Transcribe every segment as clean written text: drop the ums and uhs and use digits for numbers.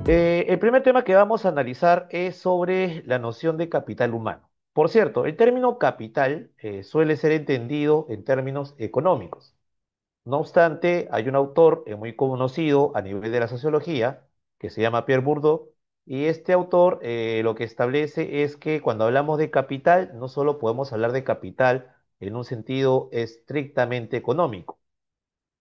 El primer tema que vamos a analizar es sobre la noción de capital humano. Por cierto, el término capital suele ser entendido en términos económicos. No obstante, hay un autor muy conocido a nivel de la sociología que se llama Pierre Bourdieu, y este autor lo que establece es que cuando hablamos de capital, no solo podemos hablar de capital en un sentido estrictamente económico,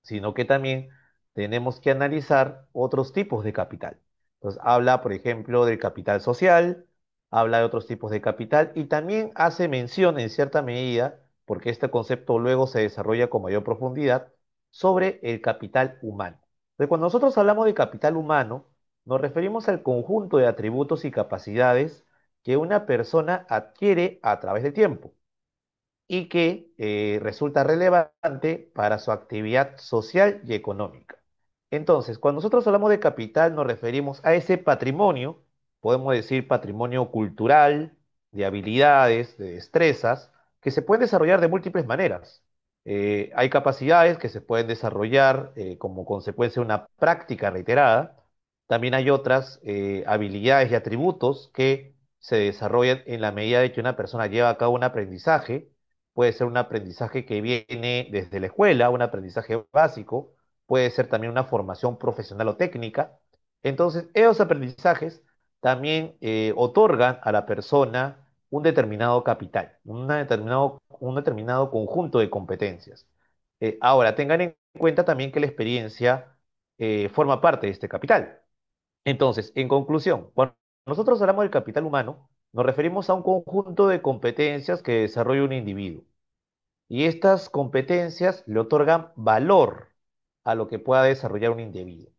sino que también tenemos que analizar otros tipos de capital. Entonces, habla, por ejemplo, del capital social, habla de otros tipos de capital y también hace mención en cierta medida, porque este concepto luego se desarrolla con mayor profundidad, sobre el capital humano. Entonces, cuando nosotros hablamos de capital humano, nos referimos al conjunto de atributos y capacidades que una persona adquiere a través del tiempo y que resulta relevante para su actividad social y económica. Entonces, cuando nosotros hablamos de capital, nos referimos a ese patrimonio, podemos decir patrimonio cultural, de habilidades, de destrezas, que se pueden desarrollar de múltiples maneras. Hay capacidades que se pueden desarrollar como consecuencia de una práctica reiterada. También hay otras habilidades y atributos que se desarrollan en la medida de que una persona lleva a cabo un aprendizaje. Puede ser un aprendizaje que viene desde la escuela, un aprendizaje básico, puede ser también una formación profesional o técnica. Entonces, esos aprendizajes también otorgan a la persona un determinado capital, un determinado conjunto de competencias. Ahora, tengan en cuenta también que la experiencia forma parte de este capital. Entonces, en conclusión, cuando nosotros hablamos del capital humano, nos referimos a un conjunto de competencias que desarrolla un individuo. Y estas competencias le otorgan valor a lo que pueda desarrollar un individuo.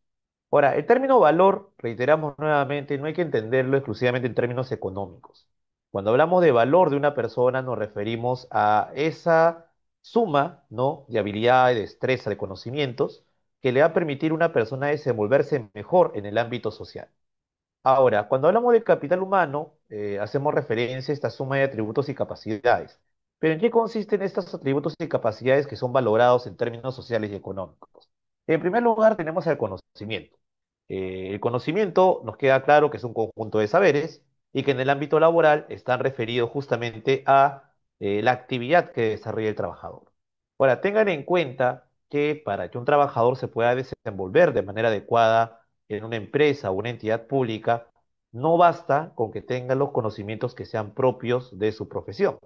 Ahora, el término valor, reiteramos nuevamente, no hay que entenderlo exclusivamente en términos económicos. Cuando hablamos de valor de una persona, nos referimos a esa suma, ¿no?, de habilidad, de destreza, de conocimientos que le va a permitir a una persona desenvolverse mejor en el ámbito social. Ahora, cuando hablamos de capital humano, hacemos referencia a esta suma de atributos y capacidades. Pero ¿en qué consisten estos atributos y capacidades que son valorados en términos sociales y económicos? En primer lugar, tenemos el conocimiento. El conocimiento nos queda claro que es un conjunto de saberes y que en el ámbito laboral están referidos justamente a la actividad que desarrolla el trabajador. Ahora, tengan en cuenta que para que un trabajador se pueda desenvolver de manera adecuada en una empresa o una entidad pública, no basta con que tenga los conocimientos que sean propios de su profesión.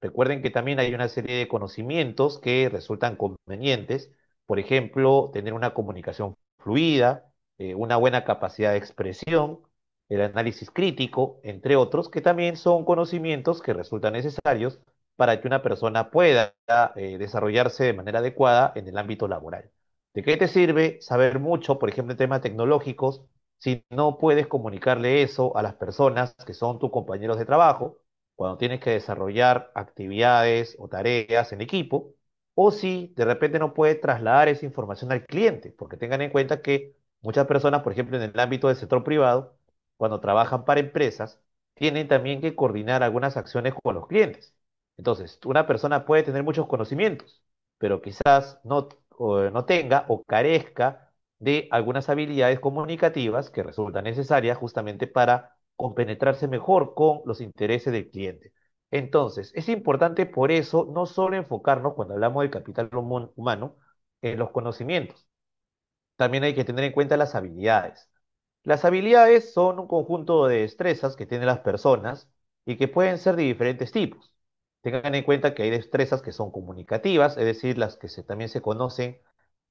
Recuerden que también hay una serie de conocimientos que resultan convenientes, por ejemplo, tener una comunicación fluida, una buena capacidad de expresión, el análisis crítico, entre otros, que también son conocimientos que resultan necesarios para que una persona pueda desarrollarse de manera adecuada en el ámbito laboral. ¿De qué te sirve saber mucho, por ejemplo, en temas tecnológicos, si no puedes comunicarle eso a las personas que son tus compañeros de trabajo, cuando tienes que desarrollar actividades o tareas en equipo, o si de repente no puedes trasladar esa información al cliente, porque tengan en cuenta que muchas personas, por ejemplo, en el ámbito del sector privado, cuando trabajan para empresas, tienen también que coordinar algunas acciones con los clientes. Entonces, una persona puede tener muchos conocimientos, pero quizás no tenga o carezca de algunas habilidades comunicativas que resultan necesarias justamente para compenetrarse mejor con los intereses del cliente. Entonces, es importante por eso no solo enfocarnos cuando hablamos del capital humano en los conocimientos, también hay que tener en cuenta las habilidades. Las habilidades son un conjunto de destrezas que tienen las personas y que pueden ser de diferentes tipos. Tengan en cuenta que hay destrezas que son comunicativas, es decir, las que también se conocen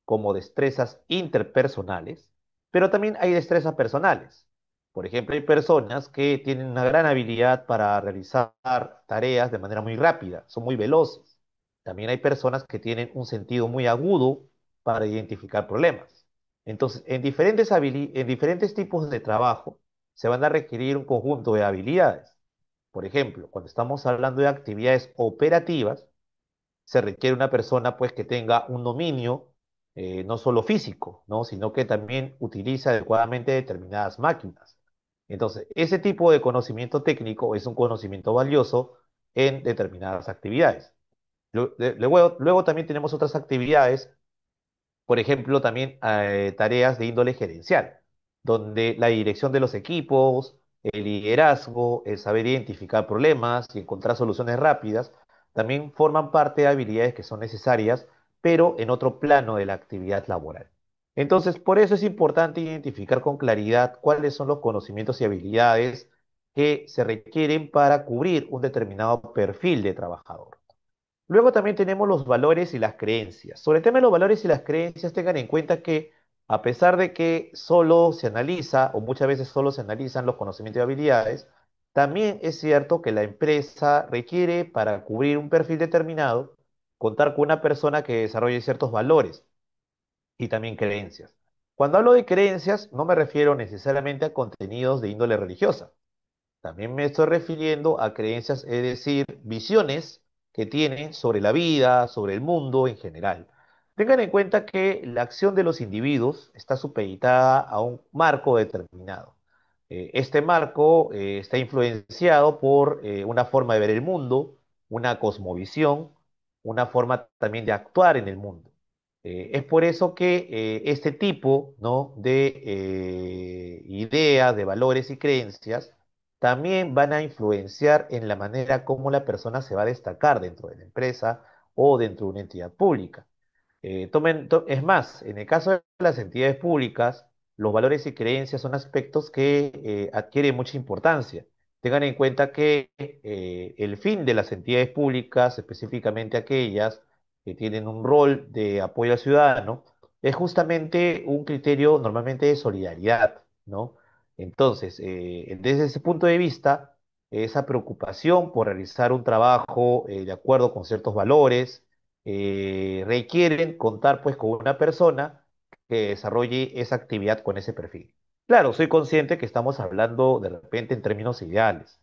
como destrezas interpersonales, pero también hay destrezas personales. Por ejemplo, hay personas que tienen una gran habilidad para realizar tareas de manera muy rápida, son muy veloces. También hay personas que tienen un sentido muy agudo para identificar problemas. Entonces, en diferentes tipos de trabajo se van a requerir un conjunto de habilidades. Por ejemplo, cuando estamos hablando de actividades operativas, se requiere una persona pues que tenga un dominio no solo físico, ¿no?, sino que también utilice adecuadamente determinadas máquinas. Entonces, ese tipo de conocimiento técnico es un conocimiento valioso en determinadas actividades. Luego también tenemos otras actividades, por ejemplo, también tareas de índole gerencial. donde la dirección de los equipos, el liderazgo, el saber identificar problemas y encontrar soluciones rápidas, también forman parte de habilidades que son necesarias, pero en otro plano de la actividad laboral. Entonces, por eso es importante identificar con claridad cuáles son los conocimientos y habilidades que se requieren para cubrir un determinado perfil de trabajador. Luego también tenemos los valores y las creencias. Sobre el tema de los valores y las creencias, tengan en cuenta que a pesar de que solo se analiza, o muchas veces solo se analizan los conocimientos y habilidades, también es cierto que la empresa requiere para cubrir un perfil determinado contar con una persona que desarrolle ciertos valores y también creencias. Cuando hablo de creencias, no me refiero necesariamente a contenidos de índole religiosa. También me estoy refiriendo a creencias, es decir, visiones que tienen sobre la vida, sobre el mundo en general. Tengan en cuenta que la acción de los individuos está supeditada a un marco determinado. Este marco está influenciado por una forma de ver el mundo, una cosmovisión, una forma también de actuar en el mundo. Es por eso que este tipo, ¿no?, de ideas, de valores y creencias también van a influenciar en la manera como la persona se va a destacar dentro de la empresa o dentro de una entidad pública. Es más, en el caso de las entidades públicas, los valores y creencias son aspectos que adquieren mucha importancia. Tengan en cuenta que el fin de las entidades públicas, específicamente aquellas que tienen un rol de apoyo al ciudadano, es justamente un criterio normalmente de solidaridad, ¿no? Entonces, desde ese punto de vista, esa preocupación por realizar un trabajo de acuerdo con ciertos valores, requieren contar pues con una persona que desarrolle esa actividad con ese perfil. Claro, soy consciente que estamos hablando de repente en términos ideales.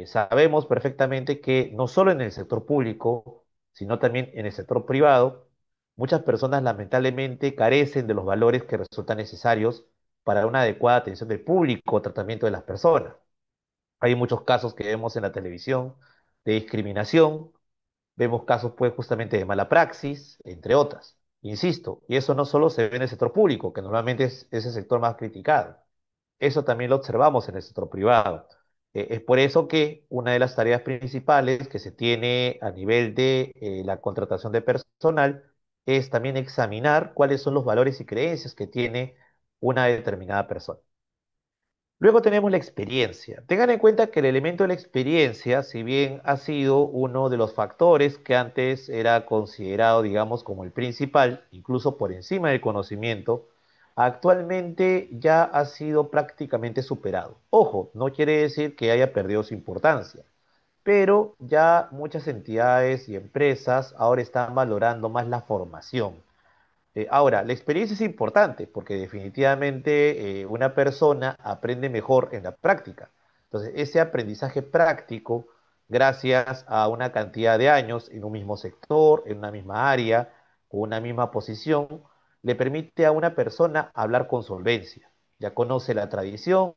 Sabemos perfectamente que no solo en el sector público, sino también en el sector privado, muchas personas lamentablemente carecen de los valores que resultan necesarios para una adecuada atención del público o tratamiento de las personas. Hay muchos casos que vemos en la televisión de discriminación. Vemos casos, pues, justamente de mala praxis, entre otras. Insisto, y eso no solo se ve en el sector público, que normalmente es el sector más criticado. Eso también lo observamos en el sector privado. Es por eso que una de las tareas principales que se tiene a nivel de la contratación de personal es también examinar cuáles son los valores y creencias que tiene una determinada persona. Luego tenemos la experiencia. Tengan en cuenta que el elemento de la experiencia, si bien ha sido uno de los factores que antes era considerado, digamos, como el principal, incluso por encima del conocimiento, actualmente ya ha sido prácticamente superado. Ojo, no quiere decir que haya perdido su importancia, pero ya muchas entidades y empresas ahora están valorando más la formación. Ahora, la experiencia es importante porque definitivamente una persona aprende mejor en la práctica. Entonces, ese aprendizaje práctico, gracias a una cantidad de años en un mismo sector, en una misma área, con una misma posición, le permite a una persona hablar con solvencia. Ya conoce la tradición,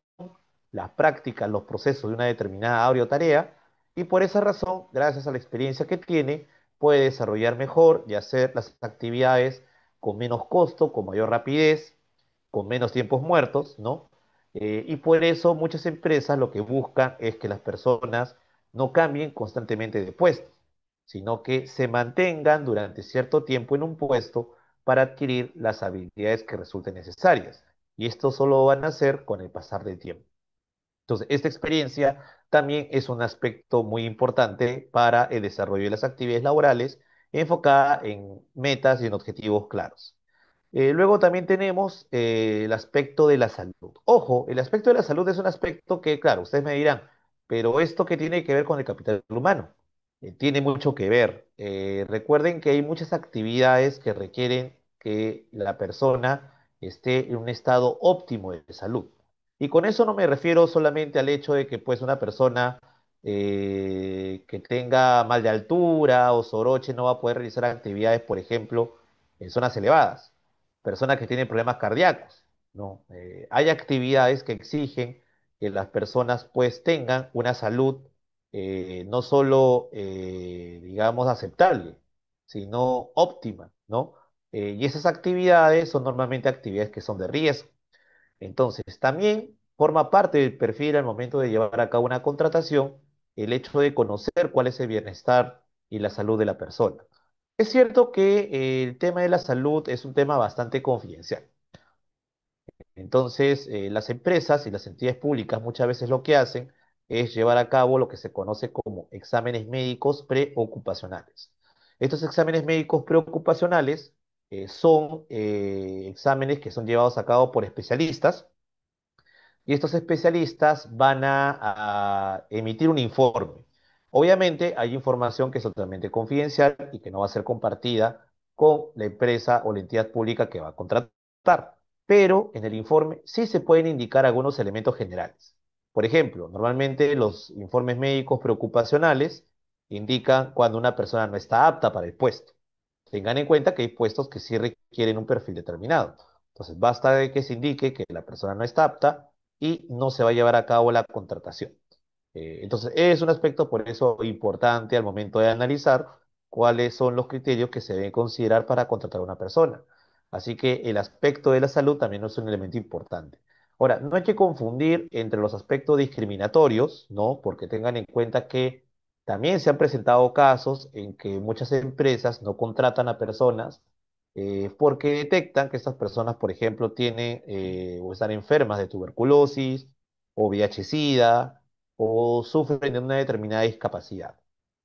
las prácticas, los procesos de una determinada área o tarea, y por esa razón, gracias a la experiencia que tiene, puede desarrollar mejor y hacer las actividades con menos costo, con mayor rapidez, con menos tiempos muertos, ¿no? Y por eso muchas empresas lo que buscan es que las personas no cambien constantemente de puesto, sino que se mantengan durante cierto tiempo en un puesto para adquirir las habilidades que resulten necesarias. Y esto solo van a hacer con el pasar del tiempo. Entonces, esta experiencia también es un aspecto muy importante para el desarrollo de las actividades laborales enfocada en metas y en objetivos claros. Luego también tenemos el aspecto de la salud. Ojo, el aspecto de la salud es un aspecto que, claro, ustedes me dirán, pero ¿esto qué tiene que ver con el capital humano? Tiene mucho que ver. Recuerden que hay muchas actividades que requieren que la persona esté en un estado óptimo de salud. Y con eso no me refiero solamente al hecho de que pues una persona que tenga mal de altura o soroche no va a poder realizar actividades, por ejemplo, en zonas elevadas. Personas que tienen problemas cardíacos, ¿no? Hay actividades que exigen que las personas pues tengan una salud no solo, digamos, aceptable, sino óptima, ¿no? Y esas actividades son normalmente actividades que son de riesgo. Entonces, también forma parte del perfil al momento de llevar a cabo una contratación el hecho de conocer cuál es el bienestar y la salud de la persona. Es cierto que el tema de la salud es un tema bastante confidencial. Entonces, las empresas y las entidades públicas muchas veces lo que hacen es llevar a cabo lo que se conoce como exámenes médicos preocupacionales. Estos exámenes médicos preocupacionales son exámenes que son llevados a cabo por especialistas y estos especialistas van a emitir un informe. Obviamente hay información que es totalmente confidencial y que no va a ser compartida con la empresa o la entidad pública que va a contratar, pero en el informe sí se pueden indicar algunos elementos generales. Por ejemplo, normalmente los informes médicos preocupacionales indican cuando una persona no está apta para el puesto. Tengan en cuenta que hay puestos que sí requieren un perfil determinado. Entonces, basta de que se indique que la persona no está apta y no se va a llevar a cabo la contratación. Entonces, es un aspecto por eso importante al momento de analizar cuáles son los criterios que se deben considerar para contratar a una persona. Así que el aspecto de la salud también es un elemento importante. Ahora, no hay que confundir entre los aspectos discriminatorios, ¿no? Porque tengan en cuenta que también se han presentado casos en que muchas empresas no contratan a personas porque detectan que estas personas, por ejemplo, tienen o están enfermas de tuberculosis o VIH-Sida o sufren de una determinada discapacidad.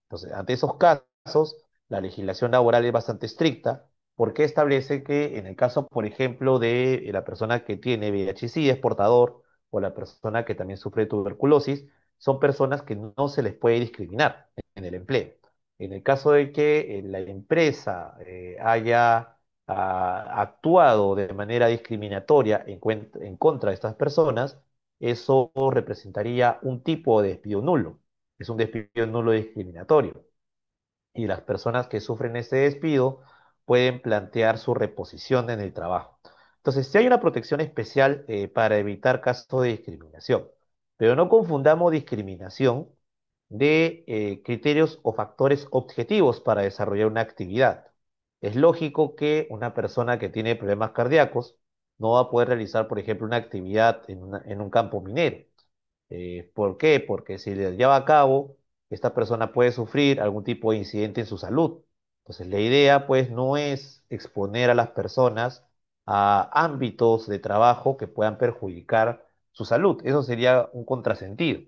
Entonces, ante esos casos, la legislación laboral es bastante estricta porque establece que en el caso, por ejemplo, de la persona que tiene VIH-Sida, es portador, o la persona que también sufre de tuberculosis, son personas que no se les puede discriminar en el empleo. En el caso de que la empresa haya actuado de manera discriminatoria en contra de estas personas, eso representaría un tipo de despido nulo. Es un despido nulo discriminatorio y las personas que sufren ese despido pueden plantear su reposición en el trabajo. Entonces, sí hay una protección especial para evitar casos de discriminación, pero no confundamos discriminación de criterios o factores objetivos para desarrollar una actividad. Es lógico que una persona que tiene problemas cardíacos no va a poder realizar, por ejemplo, una actividad en un campo minero. ¿Por qué? Porque si le lleva a cabo, esta persona puede sufrir algún tipo de incidente en su salud. Entonces, la idea, pues, no es exponer a las personas a ámbitos de trabajo que puedan perjudicar su salud. Eso sería un contrasentido.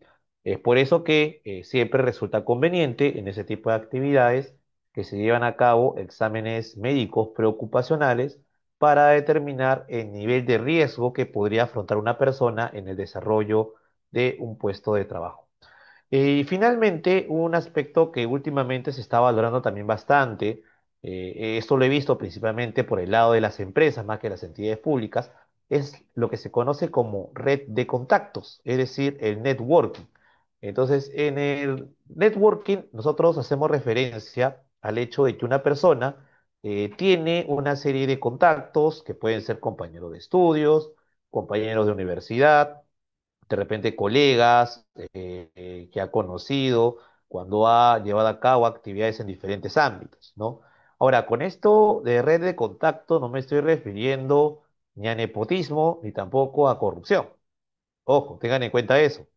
Es por eso que siempre resulta conveniente en ese tipo de actividades que se llevan a cabo exámenes médicos preocupacionales para determinar el nivel de riesgo que podría afrontar una persona en el desarrollo de un puesto de trabajo. Y finalmente, un aspecto que últimamente se está valorando también bastante, esto lo he visto principalmente por el lado de las empresas más que las entidades públicas, es lo que se conoce como red de contactos, es decir, el networking. Entonces, en el networking nosotros hacemos referencia al hecho de que una persona tiene una serie de contactos que pueden ser compañeros de estudios, compañeros de universidad, de repente colegas que ha conocido cuando ha llevado a cabo actividades en diferentes ámbitos, ¿no? Ahora, con esto de red de contacto no me estoy refiriendo ni a nepotismo ni tampoco a corrupción. Ojo, tengan en cuenta eso.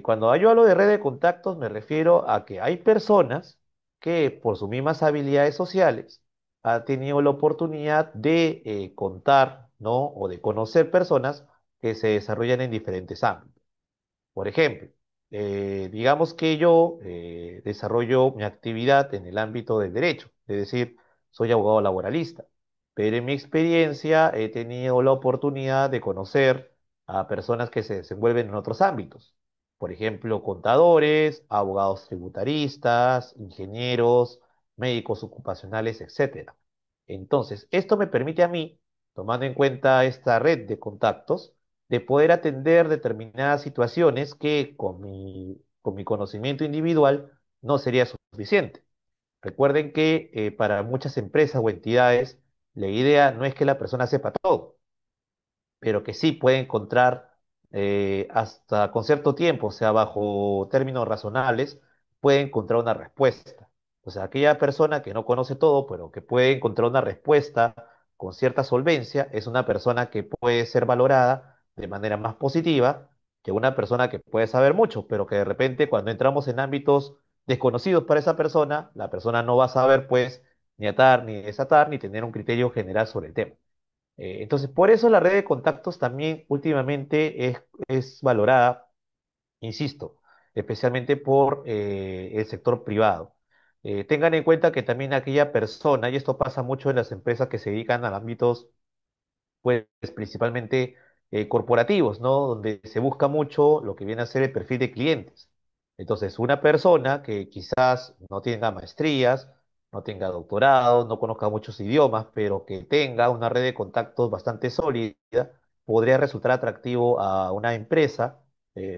Cuando yo hablo de red de contactos me refiero a que hay personas que por sus mismas habilidades sociales han tenido la oportunidad de contar, ¿no? O de conocer personas que se desarrollan en diferentes ámbitos. Por ejemplo, digamos que yo desarrollo mi actividad en el ámbito del derecho, es decir, soy abogado laboralista, pero en mi experiencia he tenido la oportunidad de conocer a personas que se desenvuelven en otros ámbitos. Por ejemplo, contadores, abogados tributaristas, ingenieros, médicos ocupacionales, etcétera. Entonces, esto me permite a mí, tomando en cuenta esta red de contactos, de poder atender determinadas situaciones que con mi conocimiento individual no sería suficiente. Recuerden que para muchas empresas o entidades, la idea no es que la persona sepa todo, pero que sí puede encontrar hasta con cierto tiempo, o sea, bajo términos razonables, puede encontrar una respuesta. O sea, aquella persona que no conoce todo, pero que puede encontrar una respuesta con cierta solvencia, es una persona que puede ser valorada de manera más positiva que una persona que puede saber mucho, pero que de repente cuando entramos en ámbitos desconocidos para esa persona, la persona no va a saber pues ni atar, ni desatar, ni tener un criterio general sobre el tema. Entonces, por eso la red de contactos también últimamente es valorada, insisto, especialmente por el sector privado. Tengan en cuenta que también aquella persona, y esto pasa mucho en las empresas que se dedican a ámbitos pues principalmente corporativos, ¿no? Donde se busca mucho lo que viene a ser el perfil de clientes. Entonces, una persona que quizás no tenga maestrías, no tenga doctorado, no conozca muchos idiomas, pero que tenga una red de contactos bastante sólida, podría resultar atractivo a una empresa,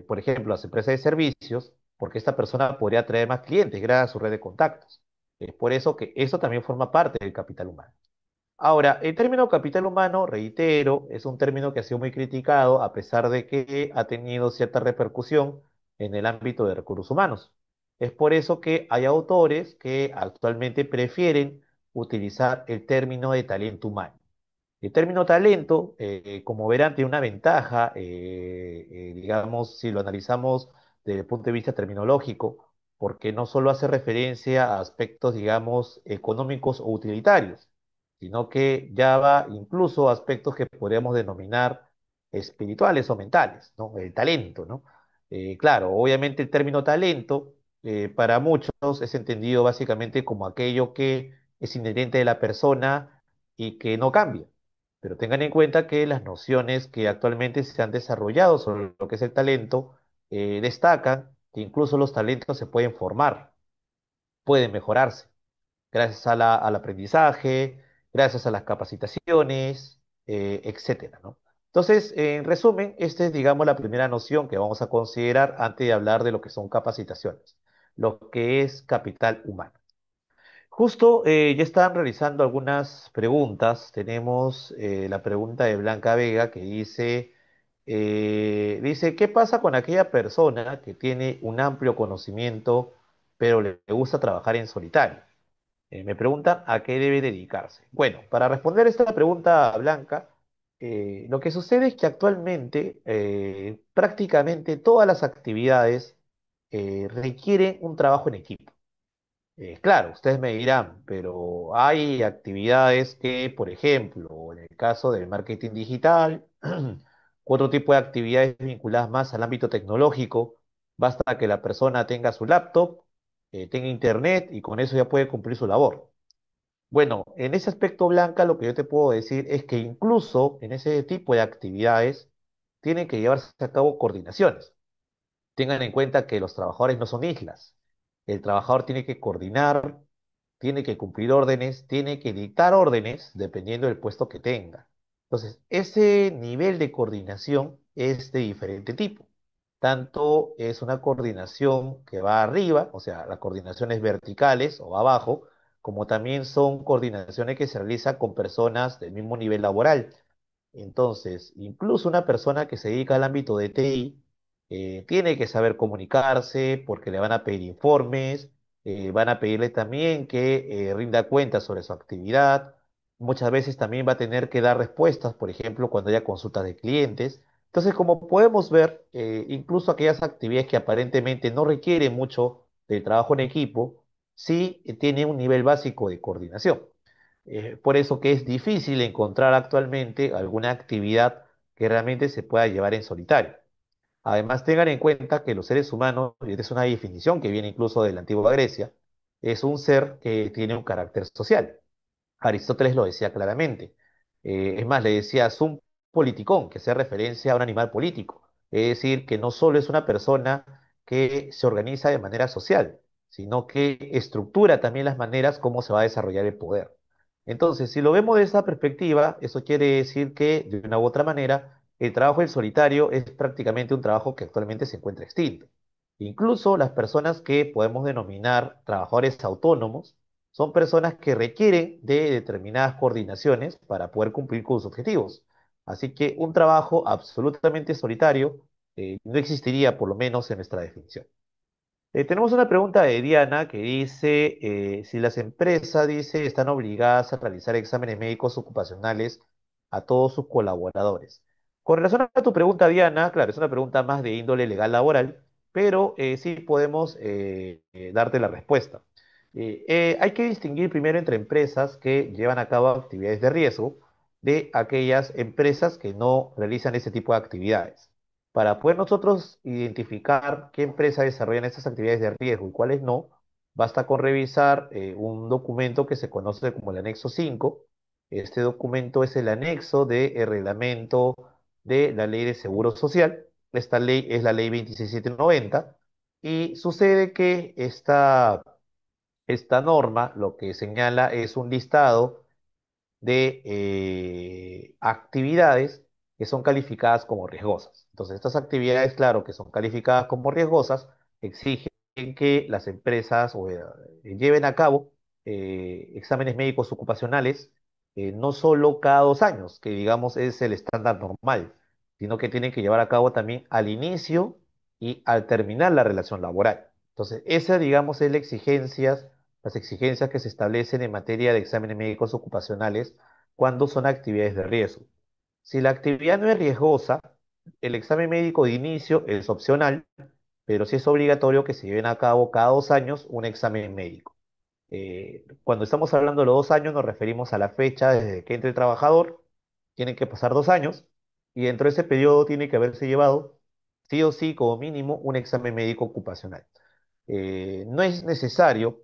por ejemplo, las empresas de servicios, porque esta persona podría atraer más clientes gracias a su red de contactos. Es por eso que eso también forma parte del capital humano. Ahora, el término capital humano, reitero, es un término que ha sido muy criticado a pesar de que ha tenido cierta repercusión en el ámbito de recursos humanos. Es por eso que hay autores que actualmente prefieren utilizar el término de talento humano. El término talento, como verán, tiene una ventaja, digamos, si lo analizamos desde el punto de vista terminológico, porque no solo hace referencia a aspectos, digamos, económicos o utilitarios, sino que ya va incluso a aspectos que podríamos denominar espirituales o mentales, ¿no? El talento, ¿no? Claro, obviamente el término talento para muchos es entendido básicamente como aquello que es inherente de la persona y que no cambia. Pero tengan en cuenta que las nociones que actualmente se han desarrollado sobre lo que es el talento destacan que incluso los talentos se pueden formar, pueden mejorarse gracias al aprendizaje, gracias a las capacitaciones, etcétera, ¿no? Entonces, en resumen, esta es, digamos, la primera noción que vamos a considerar antes de hablar de lo que son capacitaciones, lo que es capital humano. Justo ya están realizando algunas preguntas. Tenemos la pregunta de Blanca Vega que dice, ¿qué pasa con aquella persona que tiene un amplio conocimiento, pero le gusta trabajar en solitario? Me preguntan a qué debe dedicarse. Bueno, para responder esta pregunta, Blanca, lo que sucede es que actualmente prácticamente todas las actividades requieren un trabajo en equipo. Claro, ustedes me dirán, pero hay actividades que, por ejemplo, en el caso del marketing digital, u otro tipo de actividades vinculadas más al ámbito tecnológico, basta que la persona tenga su laptop, tenga internet y con eso ya puede cumplir su labor. Bueno, en ese aspecto, Blanca, lo que yo te puedo decir es que incluso en ese tipo de actividades tienen que llevarse a cabo coordinaciones. Tengan en cuenta que los trabajadores no son islas. El trabajador tiene que coordinar, tiene que cumplir órdenes, tiene que dictar órdenes dependiendo del puesto que tenga. Entonces, ese nivel de coordinación es de diferente tipo. Tanto es una coordinación que va arriba, o sea, las coordinaciones verticales o abajo, como también son coordinaciones que se realizan con personas del mismo nivel laboral. Entonces, incluso una persona que se dedica al ámbito de TI tiene que saber comunicarse porque le van a pedir informes, van a pedirle también que rinda cuentas sobre su actividad. Muchas veces también va a tener que dar respuestas, por ejemplo, cuando haya consultas de clientes. Entonces, como podemos ver, incluso aquellas actividades que aparentemente no requieren mucho de trabajo en equipo, sí tienen un nivel básico de coordinación. Por eso que es difícil encontrar actualmente alguna actividad que realmente se pueda llevar en solitario. Además, tengan en cuenta que los seres humanos, y esta es una definición que viene incluso de la antigua Grecia, es un ser que tiene un carácter social. Aristóteles lo decía claramente. Es más, le decía sum politicón, que hace referencia a un animal político. Es decir, que no solo es una persona que se organiza de manera social, sino que estructura también las maneras como se va a desarrollar el poder. Entonces, si lo vemos de esa perspectiva, eso quiere decir que, de una u otra manera, el trabajo en solitario es prácticamente un trabajo que actualmente se encuentra extinto. Incluso las personas que podemos denominar trabajadores autónomos, son personas que requieren de determinadas coordinaciones para poder cumplir con sus objetivos. Así que un trabajo absolutamente solitario no existiría, por lo menos en nuestra definición. Tenemos una pregunta de Diana que dice, si las empresas, dice, están obligadas a realizar exámenes médicos ocupacionales a todos sus colaboradores. Con relación a tu pregunta, Diana, claro, es una pregunta más de índole legal laboral, pero sí podemos darte la respuesta. Hay que distinguir primero entre empresas que llevan a cabo actividades de riesgo de aquellas empresas que no realizan ese tipo de actividades. Para poder nosotros identificar qué empresas desarrollan estas actividades de riesgo y cuáles no, basta con revisar un documento que se conoce como el anexo 5. Este documento es el anexo del reglamento de la Ley de Seguro Social. Esta ley es la Ley 26790 y sucede que esta norma lo que señala es un listado de actividades que son calificadas como riesgosas. Entonces, estas actividades, claro, que son calificadas como riesgosas, exigen que las empresas lleven a cabo exámenes médicos ocupacionales, no solo cada 2 años, que digamos es el estándar normal, sino que tienen que llevar a cabo también al inicio y al terminar la relación laboral. Entonces, esa, digamos, es las exigencias que se establecen en materia de exámenes médicos ocupacionales cuando son actividades de riesgo. Si la actividad no es riesgosa, el examen médico de inicio es opcional, pero sí es obligatorio que se lleven a cabo cada 2 años un examen médico. Cuando estamos hablando de los 2 años, nos referimos a la fecha desde que entre el trabajador, tienen que pasar 2 años, y dentro de ese periodo tiene que haberse llevado, sí o sí, como mínimo, un examen médico ocupacional. No es necesario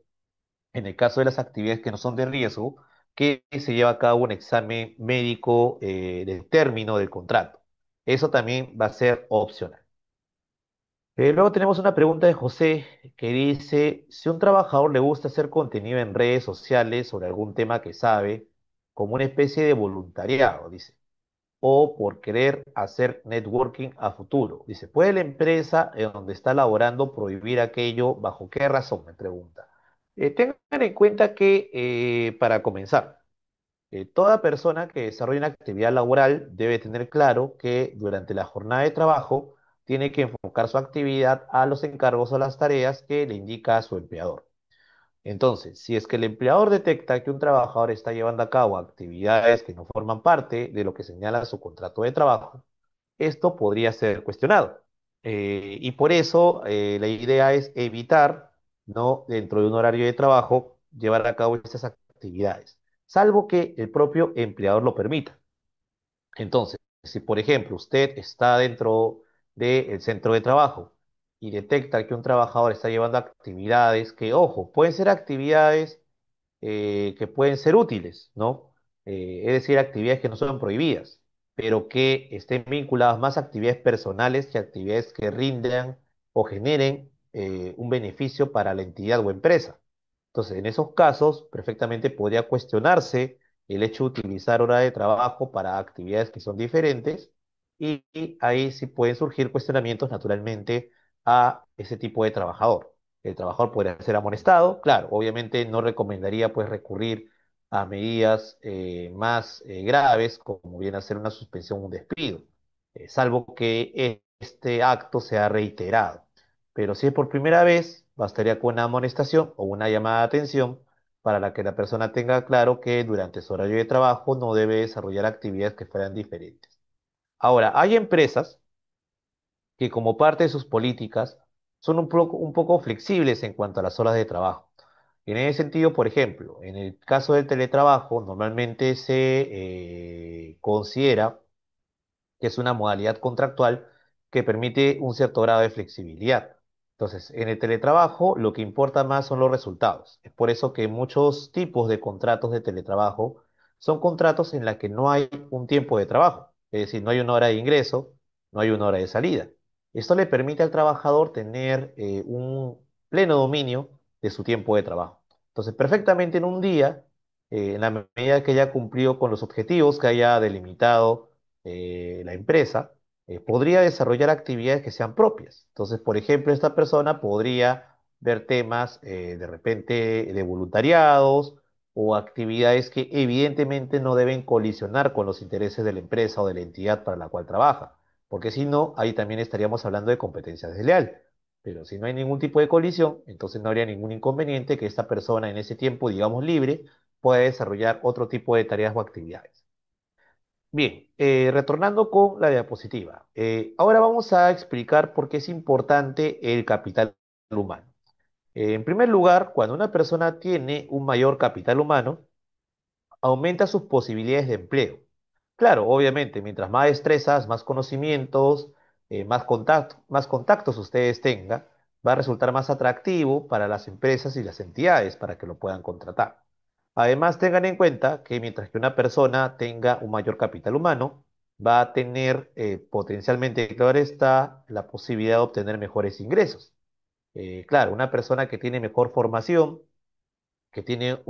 en el caso de las actividades que no son de riesgo, que se lleva a cabo un examen médico del término del contrato. Eso también va a ser opcional. Luego tenemos una pregunta de José que dice, si a un trabajador le gusta hacer contenido en redes sociales sobre algún tema que sabe, como una especie de voluntariado, dice, o por querer hacer networking a futuro. Dice, ¿puede la empresa en donde está laborando prohibir aquello? ¿Bajo qué razón? Me pregunta. Tengan en cuenta que, para comenzar, toda persona que desarrolla una actividad laboral debe tener claro que durante la jornada de trabajo tiene que enfocar su actividad a los encargos o las tareas que le indica a su empleador. Entonces, si es que el empleador detecta que un trabajador está llevando a cabo actividades que no forman parte de lo que señala su contrato de trabajo, esto podría ser cuestionado. Y por eso la idea es evitar, ¿no? Dentro de un horario de trabajo, llevar a cabo estas actividades, salvo que el propio empleador lo permita. Entonces, si por ejemplo usted está dentro del centro de trabajo y detecta que un trabajador está llevando actividades que, ojo, pueden ser actividades que pueden ser útiles, ¿no? Es decir, actividades que no son prohibidas, pero que estén vinculadas más a actividades personales que a actividades que rindan o generen un beneficio para la entidad o empresa. Entonces, en esos casos, perfectamente podría cuestionarse el hecho de utilizar hora de trabajo para actividades que son diferentes y ahí sí pueden surgir cuestionamientos naturalmente a ese tipo de trabajador. El trabajador podría ser amonestado, claro, obviamente no recomendaría pues recurrir a medidas más graves como viene a ser una suspensión o un despido, salvo que este acto sea reiterado. Pero si es por primera vez, bastaría con una amonestación o una llamada de atención para la que la persona tenga claro que durante su horario de trabajo no debe desarrollar actividades que fueran diferentes. Ahora, hay empresas que como parte de sus políticas son un poco flexibles en cuanto a las horas de trabajo. En ese sentido, por ejemplo, en el caso del teletrabajo, normalmente se considera que es una modalidad contractual que permite un cierto grado de flexibilidad. Entonces, en el teletrabajo lo que importa más son los resultados. Es por eso que muchos tipos de contratos de teletrabajo son contratos en los que no hay un tiempo de trabajo, es decir, no hay una hora de ingreso, no hay una hora de salida. Esto le permite al trabajador tener un pleno dominio de su tiempo de trabajo. Entonces, perfectamente en un día, en la medida que haya cumplido con los objetivos que haya delimitado la empresa, podría desarrollar actividades que sean propias. Entonces, por ejemplo, esta persona podría ver temas de repente de voluntariados o actividades que evidentemente no deben colisionar con los intereses de la empresa o de la entidad para la cual trabaja, porque si no, ahí también estaríamos hablando de competencia desleal. Pero si no hay ningún tipo de colisión, entonces no habría ningún inconveniente que esta persona en ese tiempo, digamos libre, pueda desarrollar otro tipo de tareas o actividades. Bien, retornando con la diapositiva. Ahora vamos a explicar por qué es importante el capital humano. En primer lugar, cuando una persona tiene un mayor capital humano, aumenta sus posibilidades de empleo. Claro, obviamente, mientras más destrezas, más conocimientos, más contactos ustedes tengan, va a resultar más atractivo para las empresas y las entidades para que lo puedan contratar. Además, tengan en cuenta que mientras que una persona tenga un mayor capital humano, va a tener potencialmente, claro está, la posibilidad de obtener mejores ingresos. Claro, una persona que tiene mejor formación, que tiene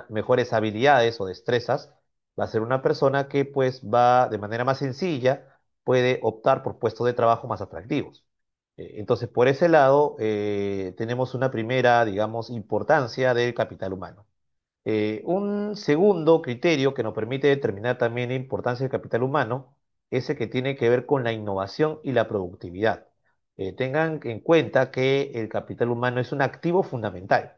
mejores habilidades o destrezas, va a ser una persona que pues va de manera más sencilla, puede optar por puestos de trabajo más atractivos. Entonces, por ese lado, tenemos una primera, digamos, importancia del capital humano. Un segundo criterio que nos permite determinar también la importancia del capital humano es el que tiene que ver con la innovación y la productividad. Tengan en cuenta que el capital humano es un activo fundamental.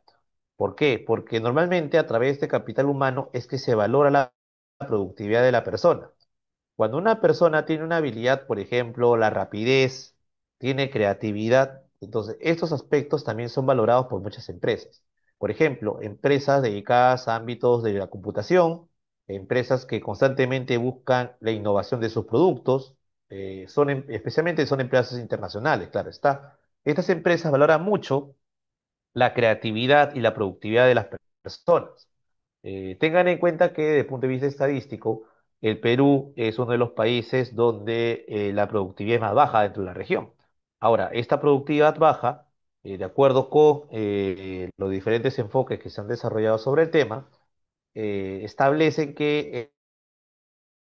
¿Por qué? Porque normalmente a través de capital humano es que se valora la productividad de la persona. Cuando una persona tiene una habilidad, por ejemplo, la rapidez, tiene creatividad, entonces estos aspectos también son valorados por muchas empresas. Por ejemplo, empresas dedicadas a ámbitos de la computación, empresas que constantemente buscan la innovación de sus productos, especialmente son empresas internacionales, claro está. Estas empresas valoran mucho la creatividad y la productividad de las personas. Tengan en cuenta que desde el punto de vista estadístico, el Perú es uno de los países donde la productividad es más baja dentro de la región. Ahora, esta productividad baja, de acuerdo con los diferentes enfoques que se han desarrollado sobre el tema, establecen que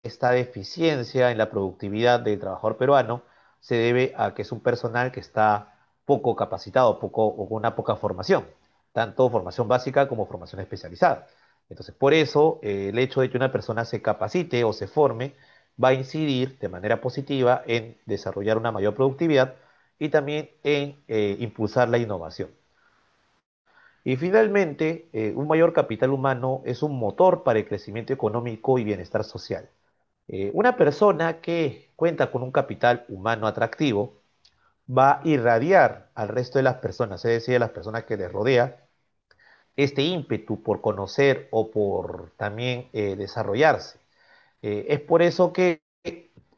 esta deficiencia en la productividad del trabajador peruano se debe a que es un personal que está poco capacitado, poco, o con una poca formación, tanto formación básica como formación especializada. Entonces, por eso, el hecho de que una persona se capacite o se forme va a incidir de manera positiva en desarrollar una mayor productividad y también en impulsar la innovación. Y finalmente, un mayor capital humano es un motor para el crecimiento económico y bienestar social. Una persona que cuenta con un capital humano atractivo va a irradiar al resto de las personas, es decir, a las personas que les rodea, este ímpetu por conocer o por también desarrollarse. Es por eso que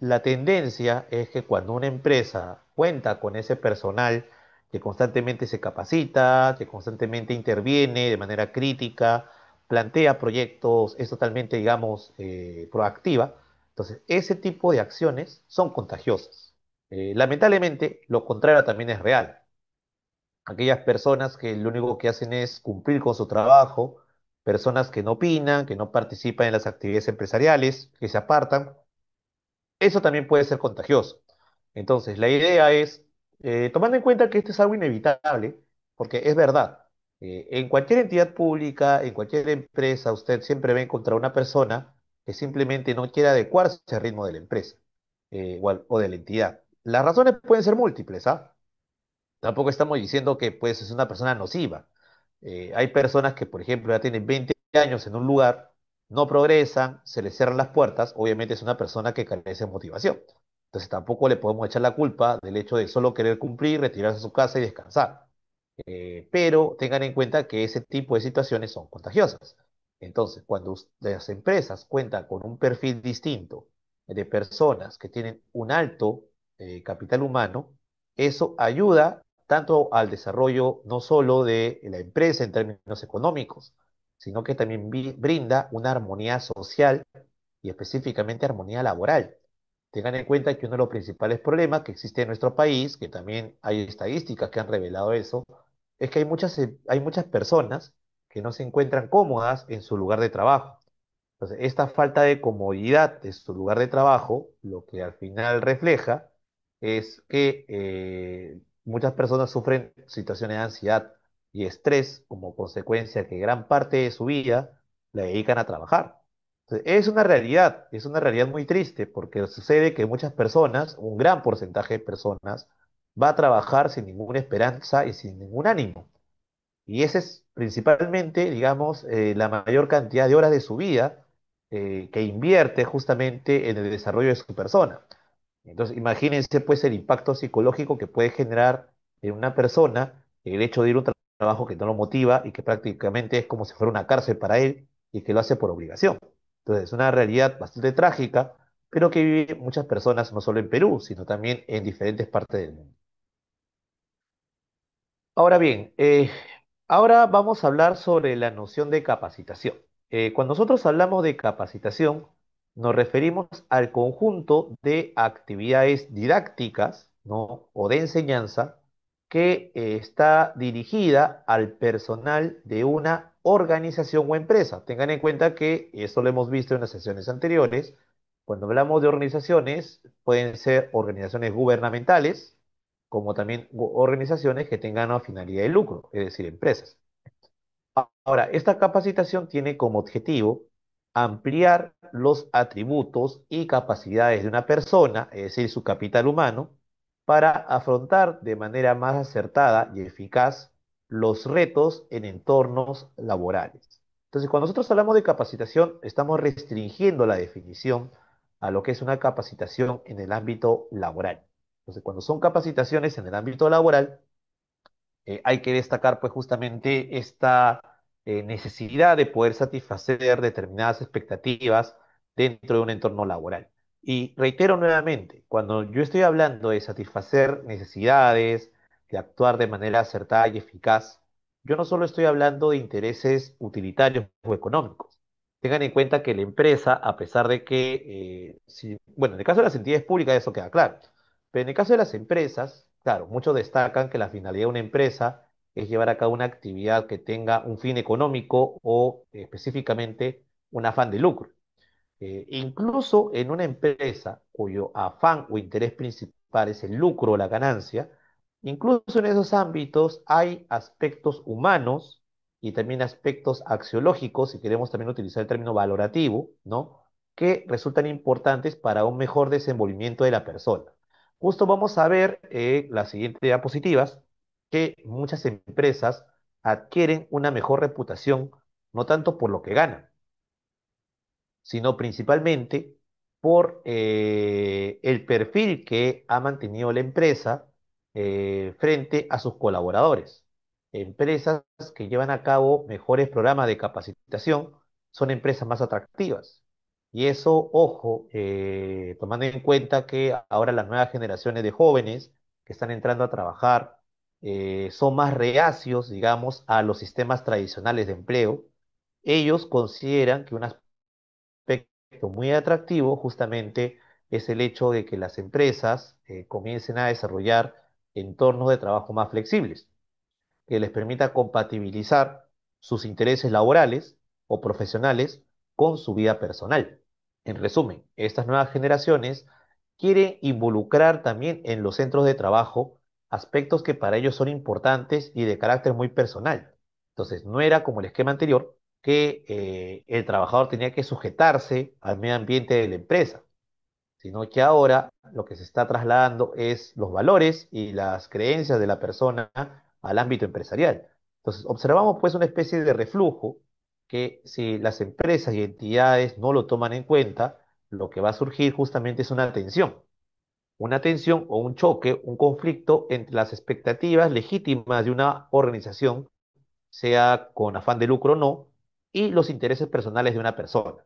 la tendencia es que cuando una empresa cuenta con ese personal que constantemente se capacita, que constantemente interviene de manera crítica, plantea proyectos, es totalmente, digamos, proactiva, entonces ese tipo de acciones son contagiosas. Lamentablemente, lo contrario también es real. Aquellas personas que lo único que hacen es cumplir con su trabajo, personas que no opinan, que no participan en las actividades empresariales, que se apartan, eso también puede ser contagioso. Entonces, la idea es, tomando en cuenta que esto es algo inevitable, porque es verdad, en cualquier entidad pública, en cualquier empresa, usted siempre va a encontrar una persona que simplemente no quiere adecuarse al ritmo de la empresa o de la entidad. Las razones pueden ser múltiples, ¿ah? Tampoco estamos diciendo que pues, es una persona nociva. Hay personas que, por ejemplo, ya tienen 20 años en un lugar, no progresan, se les cierran las puertas, obviamente es una persona que carece de motivación. Entonces tampoco le podemos echar la culpa del hecho de solo querer cumplir, retirarse a su casa y descansar. Pero tengan en cuenta que ese tipo de situaciones son contagiosas. Entonces, cuando las empresas cuentan con un perfil distinto de personas que tienen un alto capital humano, eso ayuda tanto al desarrollo no solo de la empresa en términos económicos, sino que también brinda una armonía social y específicamente armonía laboral. Tengan en cuenta que uno de los principales problemas que existe en nuestro país, que también hay estadísticas que han revelado eso, es que hay muchas personas que no se encuentran cómodas en su lugar de trabajo. Entonces, esta falta de comodidad de su lugar de trabajo, lo que al final refleja es que muchas personas sufren situaciones de ansiedad y estrés como consecuencia que gran parte de su vida la dedican a trabajar. Entonces, es una realidad muy triste porque sucede que muchas personas, un gran porcentaje de personas, va a trabajar sin ninguna esperanza y sin ningún ánimo. Y esa es principalmente, digamos, la mayor cantidad de horas de su vida que invierte justamente en el desarrollo de su persona. Entonces, imagínense pues el impacto psicológico que puede generar en una persona el hecho de ir a un trabajo que no lo motiva y que prácticamente es como si fuera una cárcel para él y que lo hace por obligación. Entonces, es una realidad bastante trágica, pero que viven muchas personas no solo en Perú, sino también en diferentes partes del mundo. Ahora bien, ahora vamos a hablar sobre la noción de capacitación. Cuando nosotros hablamos de capacitación, nos referimos al conjunto de actividades didácticas, ¿no? O de enseñanza que está dirigida al personal de una organización o empresa. Tengan en cuenta que esto lo hemos visto en las sesiones anteriores. Cuando hablamos de organizaciones, pueden ser organizaciones gubernamentales, como también organizaciones que tengan una finalidad de lucro, es decir, empresas. Ahora, esta capacitación tiene como objetivo ampliar los atributos y capacidades de una persona, es decir, su capital humano, para afrontar de manera más acertada y eficaz los retos en entornos laborales. Entonces, cuando nosotros hablamos de capacitación, estamos restringiendo la definición a lo que es una capacitación en el ámbito laboral. Entonces, cuando son capacitaciones en el ámbito laboral, hay que destacar pues justamente esta necesidad de poder satisfacer determinadas expectativas dentro de un entorno laboral. Y reitero nuevamente, cuando yo estoy hablando de satisfacer necesidades, de actuar de manera acertada y eficaz, yo no solo estoy hablando de intereses utilitarios o económicos. Tengan en cuenta que la empresa, a pesar de que, bueno, en el caso de las entidades públicas eso queda claro, pero en el caso de las empresas, claro, muchos destacan que la finalidad de una empresa es llevar a cabo una actividad que tenga un fin económico o específicamente un afán de lucro. Incluso en una empresa cuyo afán o interés principal es el lucro o la ganancia, incluso en esos ámbitos hay aspectos humanos y también aspectos axiológicos, si queremos también utilizar el término valorativo, ¿no? Que resultan importantes para un mejor desenvolvimiento de la persona. Justo vamos a ver las siguientes diapositivas, que muchas empresas adquieren una mejor reputación, no tanto por lo que ganan, sino principalmente por el perfil que ha mantenido la empresa frente a sus colaboradores. Empresas que llevan a cabo mejores programas de capacitación son empresas más atractivas. Y eso, ojo, tomando en cuenta que ahora las nuevas generaciones de jóvenes que están entrando a trabajar son más reacios, digamos, a los sistemas tradicionales de empleo. Ellos consideran que un aspecto muy atractivo justamente es el hecho de que las empresas comiencen a desarrollar entornos de trabajo más flexibles, que les permita compatibilizar sus intereses laborales o profesionales con su vida personal. En resumen, estas nuevas generaciones quieren involucrar también en los centros de trabajo aspectos que para ellos son importantes y de carácter muy personal. Entonces, no era como el esquema anterior que el trabajador tenía que sujetarse al medio ambiente de la empresa, sino que ahora lo que se está trasladando es los valores y las creencias de la persona al ámbito empresarial. Entonces, observamos pues una especie de reflujo que si las empresas y entidades no lo toman en cuenta, lo que va a surgir justamente es una tensión o un choque, un conflicto entre las expectativas legítimas de una organización, sea con afán de lucro o no, y los intereses personales de una persona.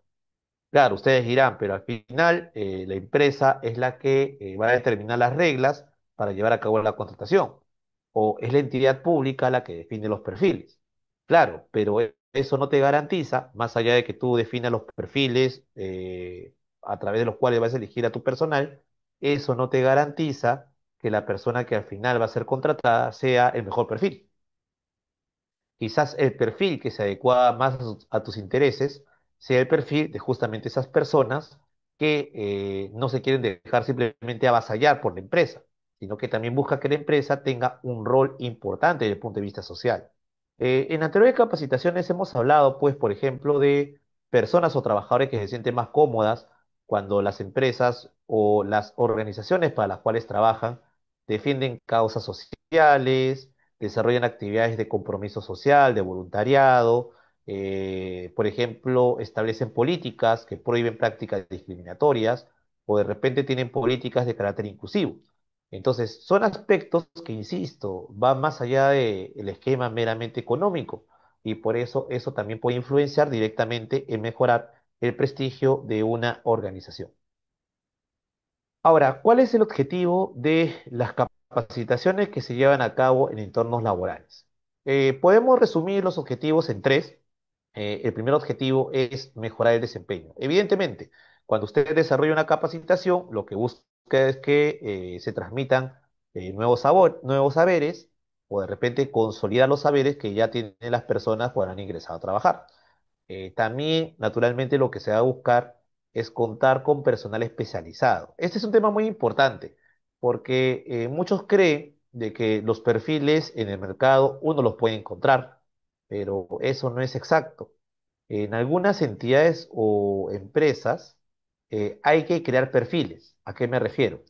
Claro, ustedes dirán, pero al final la empresa es la que va a determinar las reglas para llevar a cabo la contratación, o es la entidad pública la que define los perfiles. Claro, pero eso no te garantiza, más allá de que tú definas los perfiles a través de los cuales vas a elegir a tu personal, eso no te garantiza que la persona que al final va a ser contratada sea el mejor perfil. Quizás el perfil que se adecua más a tus intereses sea el perfil de justamente esas personas que no se quieren dejar simplemente avasallar por la empresa, sino que también busca que la empresa tenga un rol importante desde el punto de vista social. En anteriores capacitaciones hemos hablado, pues, por ejemplo, de personas o trabajadores que se sienten más cómodas cuando las empresas o las organizaciones para las cuales trabajan defienden causas sociales, desarrollan actividades de compromiso social, de voluntariado, Por ejemplo, establecen políticas que prohíben prácticas discriminatorias o de repente tienen políticas de carácter inclusivo. Entonces, son aspectos que, insisto, van más allá del esquema meramente económico y por eso también puede influenciar directamente en mejorar el prestigio de una organización. Ahora, ¿cuál es el objetivo de las capacitaciones que se llevan a cabo en entornos laborales? Podemos resumir los objetivos en tres. El primer objetivo es mejorar el desempeño. Evidentemente, cuando usted desarrolla una capacitación, lo que busca es que se transmitan nuevos saberes o de repente consolidar los saberes que ya tienen las personas cuando han ingresado a trabajar. También, naturalmente, lo que se va a buscar es contar con personal especializado. Este es un tema muy importante porque muchos creen de que los perfiles en el mercado uno los puede encontrar, pero eso no es exacto. En algunas entidades o empresas hay que crear perfiles. ¿A qué me refiero?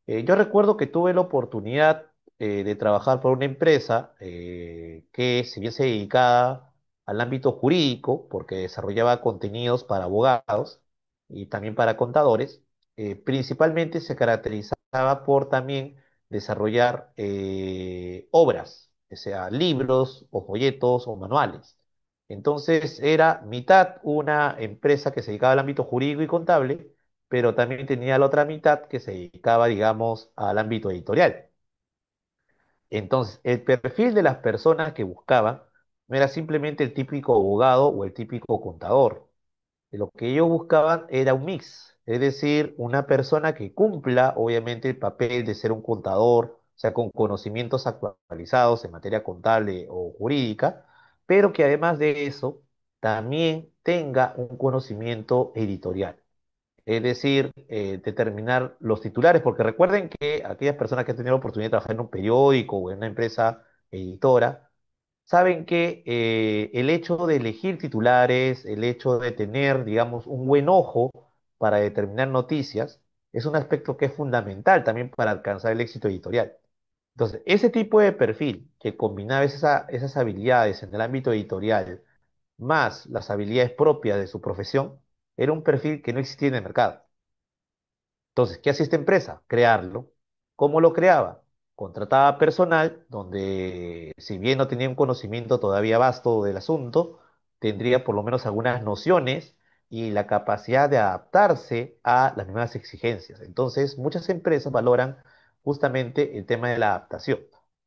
Yo recuerdo que tuve la oportunidad de trabajar por una empresa que, si bien se dedicaba al ámbito jurídico, porque desarrollaba contenidos para abogados y también para contadores, principalmente se caracterizaba por también desarrollar obras, o sea, libros o folletos o manuales. Entonces era mitad una empresa que se dedicaba al ámbito jurídico y contable, pero también tenía la otra mitad que se dedicaba, digamos, al ámbito editorial. Entonces, el perfil de las personas que buscaban no era simplemente el típico abogado o el típico contador. Lo que ellos buscaban era un mix, es decir, una persona que cumpla, obviamente, el papel de ser un contador, o sea, con conocimientos actualizados en materia contable o jurídica, pero que además de eso también tenga un conocimiento editorial. Es decir, determinar los titulares, porque recuerden que aquellas personas que han tenido la oportunidad de trabajar en un periódico o en una empresa editora, saben que el hecho de elegir titulares, el hecho de tener, digamos, un buen ojo para determinar noticias, es un aspecto que es fundamental también para alcanzar el éxito editorial. Entonces, ese tipo de perfil que combinaba esas habilidades en el ámbito editorial más las habilidades propias de su profesión, era un perfil que no existía en el mercado. Entonces, ¿qué hacía esta empresa? Crearlo. ¿Cómo lo creaba? Contrataba personal donde, si bien no tenía un conocimiento todavía vasto del asunto, tendría por lo menos algunas nociones y la capacidad de adaptarse a las nuevas exigencias. Entonces, muchas empresas valoran justamente el tema de la adaptación.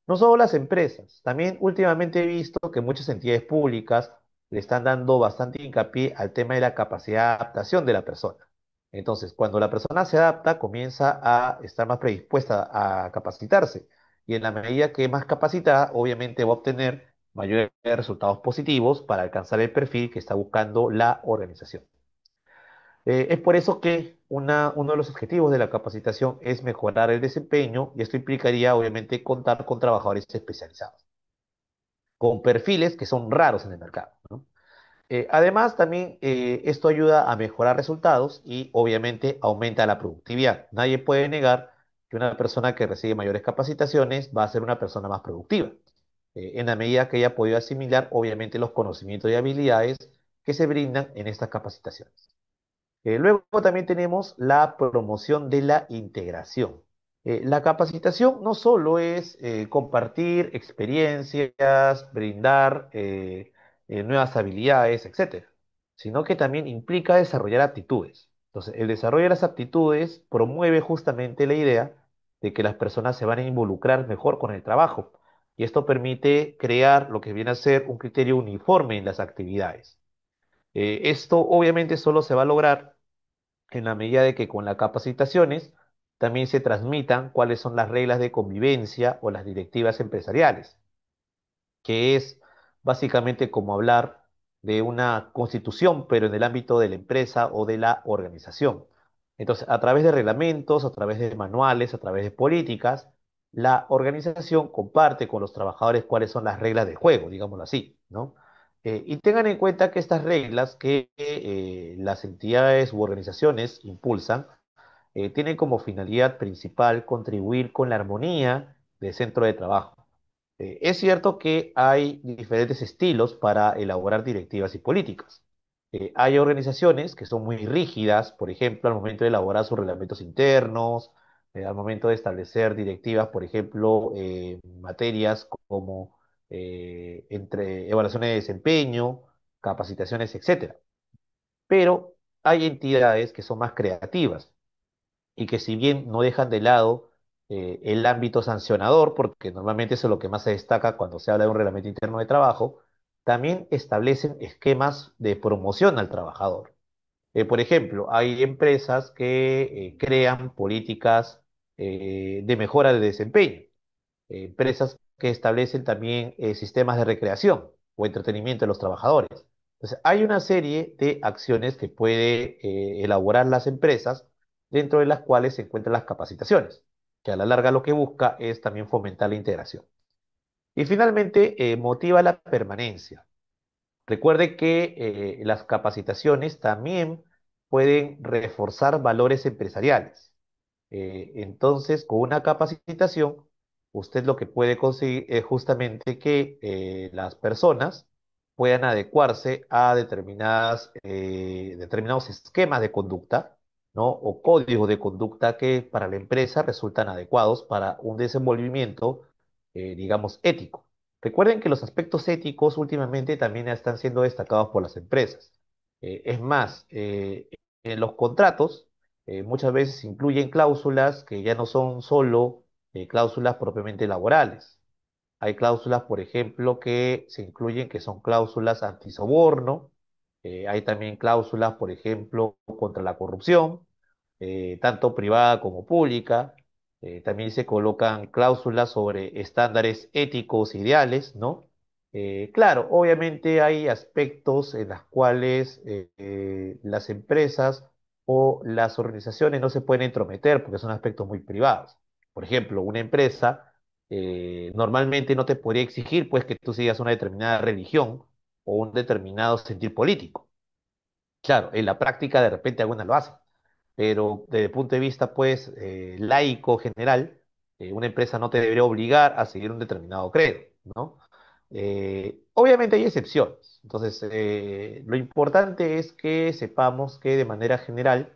No solo las empresas, también últimamente he visto que muchas entidades públicas le están dando bastante hincapié al tema de la capacidad de adaptación de la persona. Entonces, cuando la persona se adapta, comienza a estar más predispuesta a capacitarse. Y en la medida que más capacitada, obviamente va a obtener mayores resultados positivos para alcanzar el perfil que está buscando la organización. Es por eso que uno de los objetivos de la capacitación es mejorar el desempeño y esto implicaría, obviamente, contar con trabajadores especializados, con perfiles que son raros en el mercado, ¿no? Además, también esto ayuda a mejorar resultados y obviamente aumenta la productividad. Nadie puede negar que una persona que recibe mayores capacitaciones va a ser una persona más productiva, en la medida que haya podido asimilar obviamente los conocimientos y habilidades que se brindan en estas capacitaciones. Luego también tenemos la promoción de la integración. La capacitación no solo es compartir experiencias, brindar nuevas habilidades, etcétera, sino que también implica desarrollar aptitudes. Entonces, el desarrollo de las aptitudes promueve justamente la idea de que las personas se van a involucrar mejor con el trabajo y esto permite crear lo que viene a ser un criterio uniforme en las actividades. Esto obviamente solo se va a lograr en la medida de que con las capacitaciones también se transmitan cuáles son las reglas de convivencia o las directivas empresariales, que es básicamente como hablar de una constitución, pero en el ámbito de la empresa o de la organización. Entonces, a través de reglamentos, a través de manuales, a través de políticas, la organización comparte con los trabajadores cuáles son las reglas de juego, digámoslo así, ¿no? Y tengan en cuenta que estas reglas que las entidades u organizaciones impulsan tienen como finalidad principal contribuir con la armonía del centro de trabajo. Es cierto que hay diferentes estilos para elaborar directivas y políticas. Hay organizaciones que son muy rígidas, por ejemplo, al momento de elaborar sus reglamentos internos, al momento de establecer directivas, por ejemplo, materias como entre evaluaciones de desempeño, capacitaciones, etcétera. Pero hay entidades que son más creativas y que si bien no dejan de lado el ámbito sancionador, porque normalmente eso es lo que más se destaca cuando se habla de un reglamento interno de trabajo, también establecen esquemas de promoción al trabajador. Por ejemplo, hay empresas que crean políticas de mejora de desempeño, empresas que establecen también sistemas de recreación o entretenimiento de los trabajadores. Entonces, hay una serie de acciones que puede elaborar las empresas, dentro de las cuales se encuentran las capacitaciones, que a la larga lo que busca es también fomentar la integración. Y finalmente, motiva la permanencia. Recuerde que las capacitaciones también pueden reforzar valores empresariales. Entonces, con una capacitación, usted lo que puede conseguir es justamente que las personas puedan adecuarse a determinados esquemas de conducta, ¿no? O códigos de conducta que para la empresa resultan adecuados para un desenvolvimiento, digamos, ético. Recuerden que los aspectos éticos últimamente también están siendo destacados por las empresas. Es más, en los contratos, muchas veces incluyen cláusulas que ya no son solo cláusulas propiamente laborales. Hay cláusulas, por ejemplo, que se incluyen que son cláusulas antisoborno. Hay también cláusulas, por ejemplo, contra la corrupción, tanto privada como pública. También se colocan cláusulas sobre estándares éticos ideales, ¿no? Claro, obviamente hay aspectos en los cuales las empresas o las organizaciones no se pueden entrometer porque son aspectos muy privados. Por ejemplo, una empresa normalmente no te podría exigir pues que tú sigas una determinada religión o un determinado sentir político. Claro, en la práctica de repente algunas lo hacen, pero desde el punto de vista pues laico general, una empresa no te debería obligar a seguir un determinado credo, ¿no? Obviamente hay excepciones, entonces lo importante es que sepamos que de manera general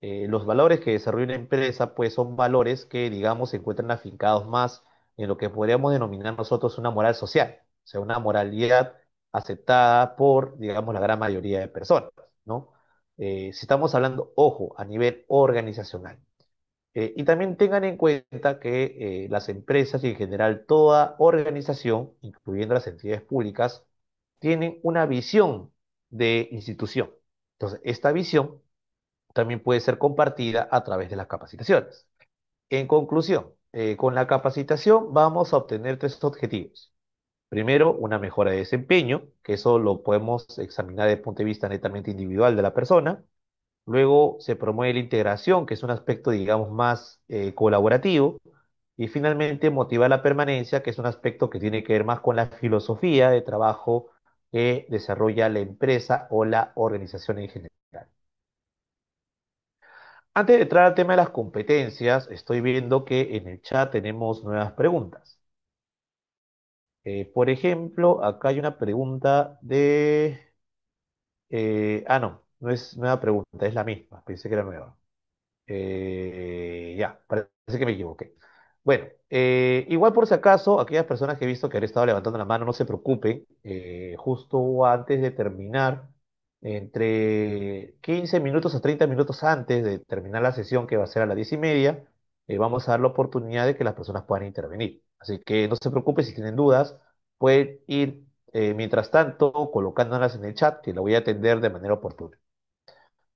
los valores que desarrolla una empresa pues son valores que digamos se encuentran afincados más en lo que podríamos denominar nosotros una moral social, o sea, una moralidad aceptada por digamos la gran mayoría de personas, ¿no? Si estamos hablando, ojo, a nivel organizacional. Y también tengan en cuenta que las empresas y en general toda organización, incluyendo las entidades públicas, tienen una visión de institución. Entonces, esta visión también puede ser compartida a través de las capacitaciones. En conclusión, con la capacitación vamos a obtener tres objetivos. Primero, una mejora de desempeño, que eso lo podemos examinar desde el punto de vista netamente individual de la persona. Luego se promueve la integración, que es un aspecto, digamos, más colaborativo. Y finalmente motivar la permanencia, que es un aspecto que tiene que ver más con la filosofía de trabajo que desarrolla la empresa o la organización en general. Antes de entrar al tema de las competencias, estoy viendo que en el chat tenemos nuevas preguntas. Por ejemplo, acá hay una pregunta de... no, no es nueva pregunta, es la misma, pensé que era nueva. Ya, parece que me equivoqué. Bueno, igual por si acaso, aquellas personas que he visto que han estado levantando la mano, no se preocupen. Justo antes de terminar, entre 15 minutos a 30 minutos antes de terminar la sesión, que va a ser a las 10:30, vamos a dar la oportunidad de que las personas puedan intervenir. Así que no se preocupen si tienen dudas, pueden ir, mientras tanto, colocándolas en el chat, que lo voy a atender de manera oportuna.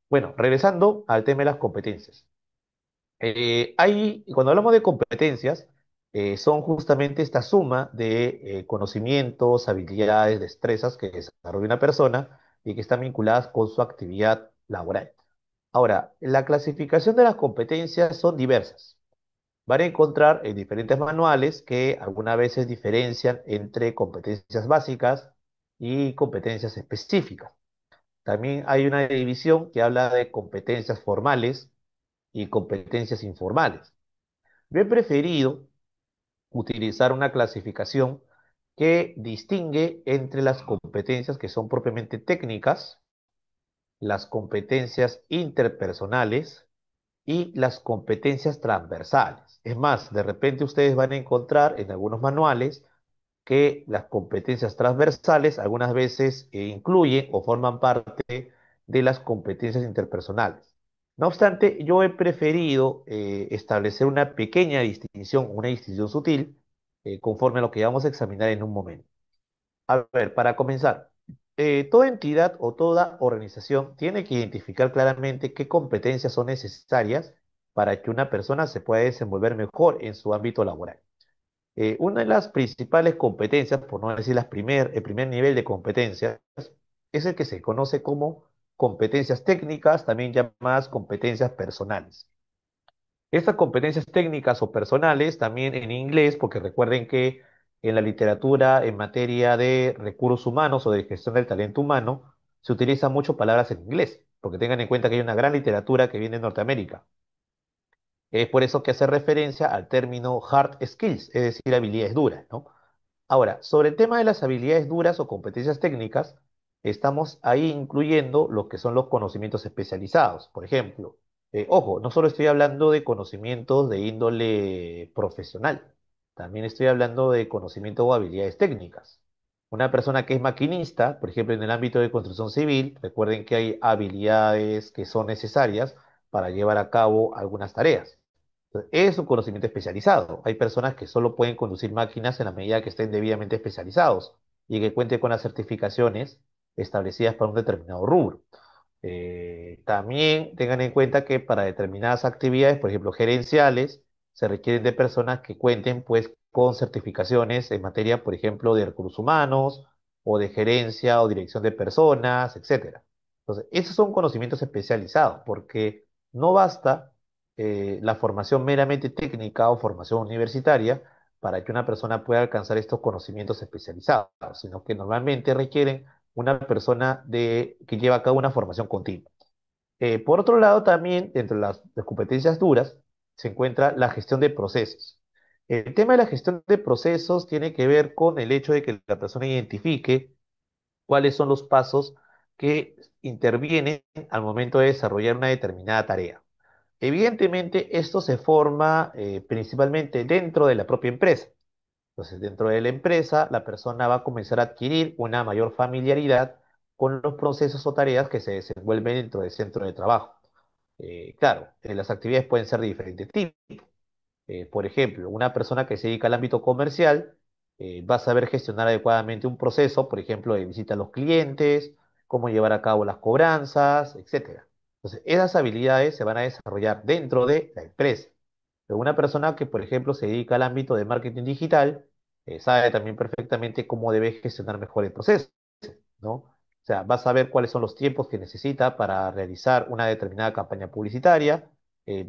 Bueno, regresando al tema de las competencias. Cuando hablamos de competencias, son justamente esta suma de conocimientos, habilidades, destrezas que desarrolla una persona y que están vinculadas con su actividad laboral. Ahora, la clasificación de las competencias son diversas. Van a encontrar en diferentes manuales que algunas veces diferencian entre competencias básicas y competencias específicas. También hay una división que habla de competencias formales y competencias informales. Yo he preferido utilizar una clasificación que distingue entre las competencias que son propiamente técnicas, las competencias interpersonales y las competencias transversales. Es más, de repente ustedes van a encontrar en algunos manuales que las competencias transversales algunas veces incluyen o forman parte de las competencias interpersonales. No obstante, yo he preferido establecer una pequeña distinción, una distinción sutil, conforme a lo que vamos a examinar en un momento. A ver, para comenzar, toda entidad o toda organización tiene que identificar claramente qué competencias son necesarias para que una persona se pueda desenvolver mejor en su ámbito laboral. Una de las principales competencias, por no decir el primer nivel de competencias, es el que se conoce como competencias técnicas, también llamadas competencias personales. Estas competencias técnicas o personales, también en inglés, porque recuerden que en la literatura en materia de recursos humanos o de gestión del talento humano, se utilizan mucho palabras en inglés, porque tengan en cuenta que hay una gran literatura que viene de Norteamérica. Es por eso que hace referencia al término hard skills, es decir, habilidades duras, ¿no? Ahora, sobre el tema de las habilidades duras o competencias técnicas, estamos ahí incluyendo lo que son los conocimientos especializados. Por ejemplo, ojo, no solo estoy hablando de conocimientos de índole profesional, también estoy hablando de conocimientos o habilidades técnicas. Una persona que es maquinista, por ejemplo, en el ámbito de construcción civil, recuerden que hay habilidades que son necesarias para llevar a cabo algunas tareas. Entonces, es un conocimiento especializado. Hay personas que solo pueden conducir máquinas en la medida que estén debidamente especializados y que cuenten con las certificaciones establecidas para un determinado rubro. También tengan en cuenta que para determinadas actividades, por ejemplo, gerenciales, se requieren de personas que cuenten pues con certificaciones en materia, por ejemplo, de recursos humanos o de gerencia o dirección de personas, etcétera. Entonces, esos son conocimientos especializados porque no basta la formación meramente técnica o formación universitaria para que una persona pueda alcanzar estos conocimientos especializados, sino que normalmente requieren una persona que lleva a cabo una formación continua. Por otro lado, también dentro de las competencias duras se encuentra la gestión de procesos. El tema de la gestión de procesos tiene que ver con el hecho de que la persona identifique cuáles son los pasos que intervienen al momento de desarrollar una determinada tarea. Evidentemente, esto se forma principalmente dentro de la propia empresa. Entonces, dentro de la empresa, la persona va a comenzar a adquirir una mayor familiaridad con los procesos o tareas que se desenvuelven dentro del centro de trabajo. Claro, las actividades pueden ser de diferentes tipos. Por ejemplo, una persona que se dedica al ámbito comercial va a saber gestionar adecuadamente un proceso, por ejemplo, de visita a los clientes, cómo llevar a cabo las cobranzas, etcétera. Entonces, esas habilidades se van a desarrollar dentro de la empresa. Pero una persona que, por ejemplo, se dedica al ámbito de marketing digital, sabe también perfectamente cómo debe gestionar mejor el proceso, ¿no? O sea, va a saber cuáles son los tiempos que necesita para realizar una determinada campaña publicitaria,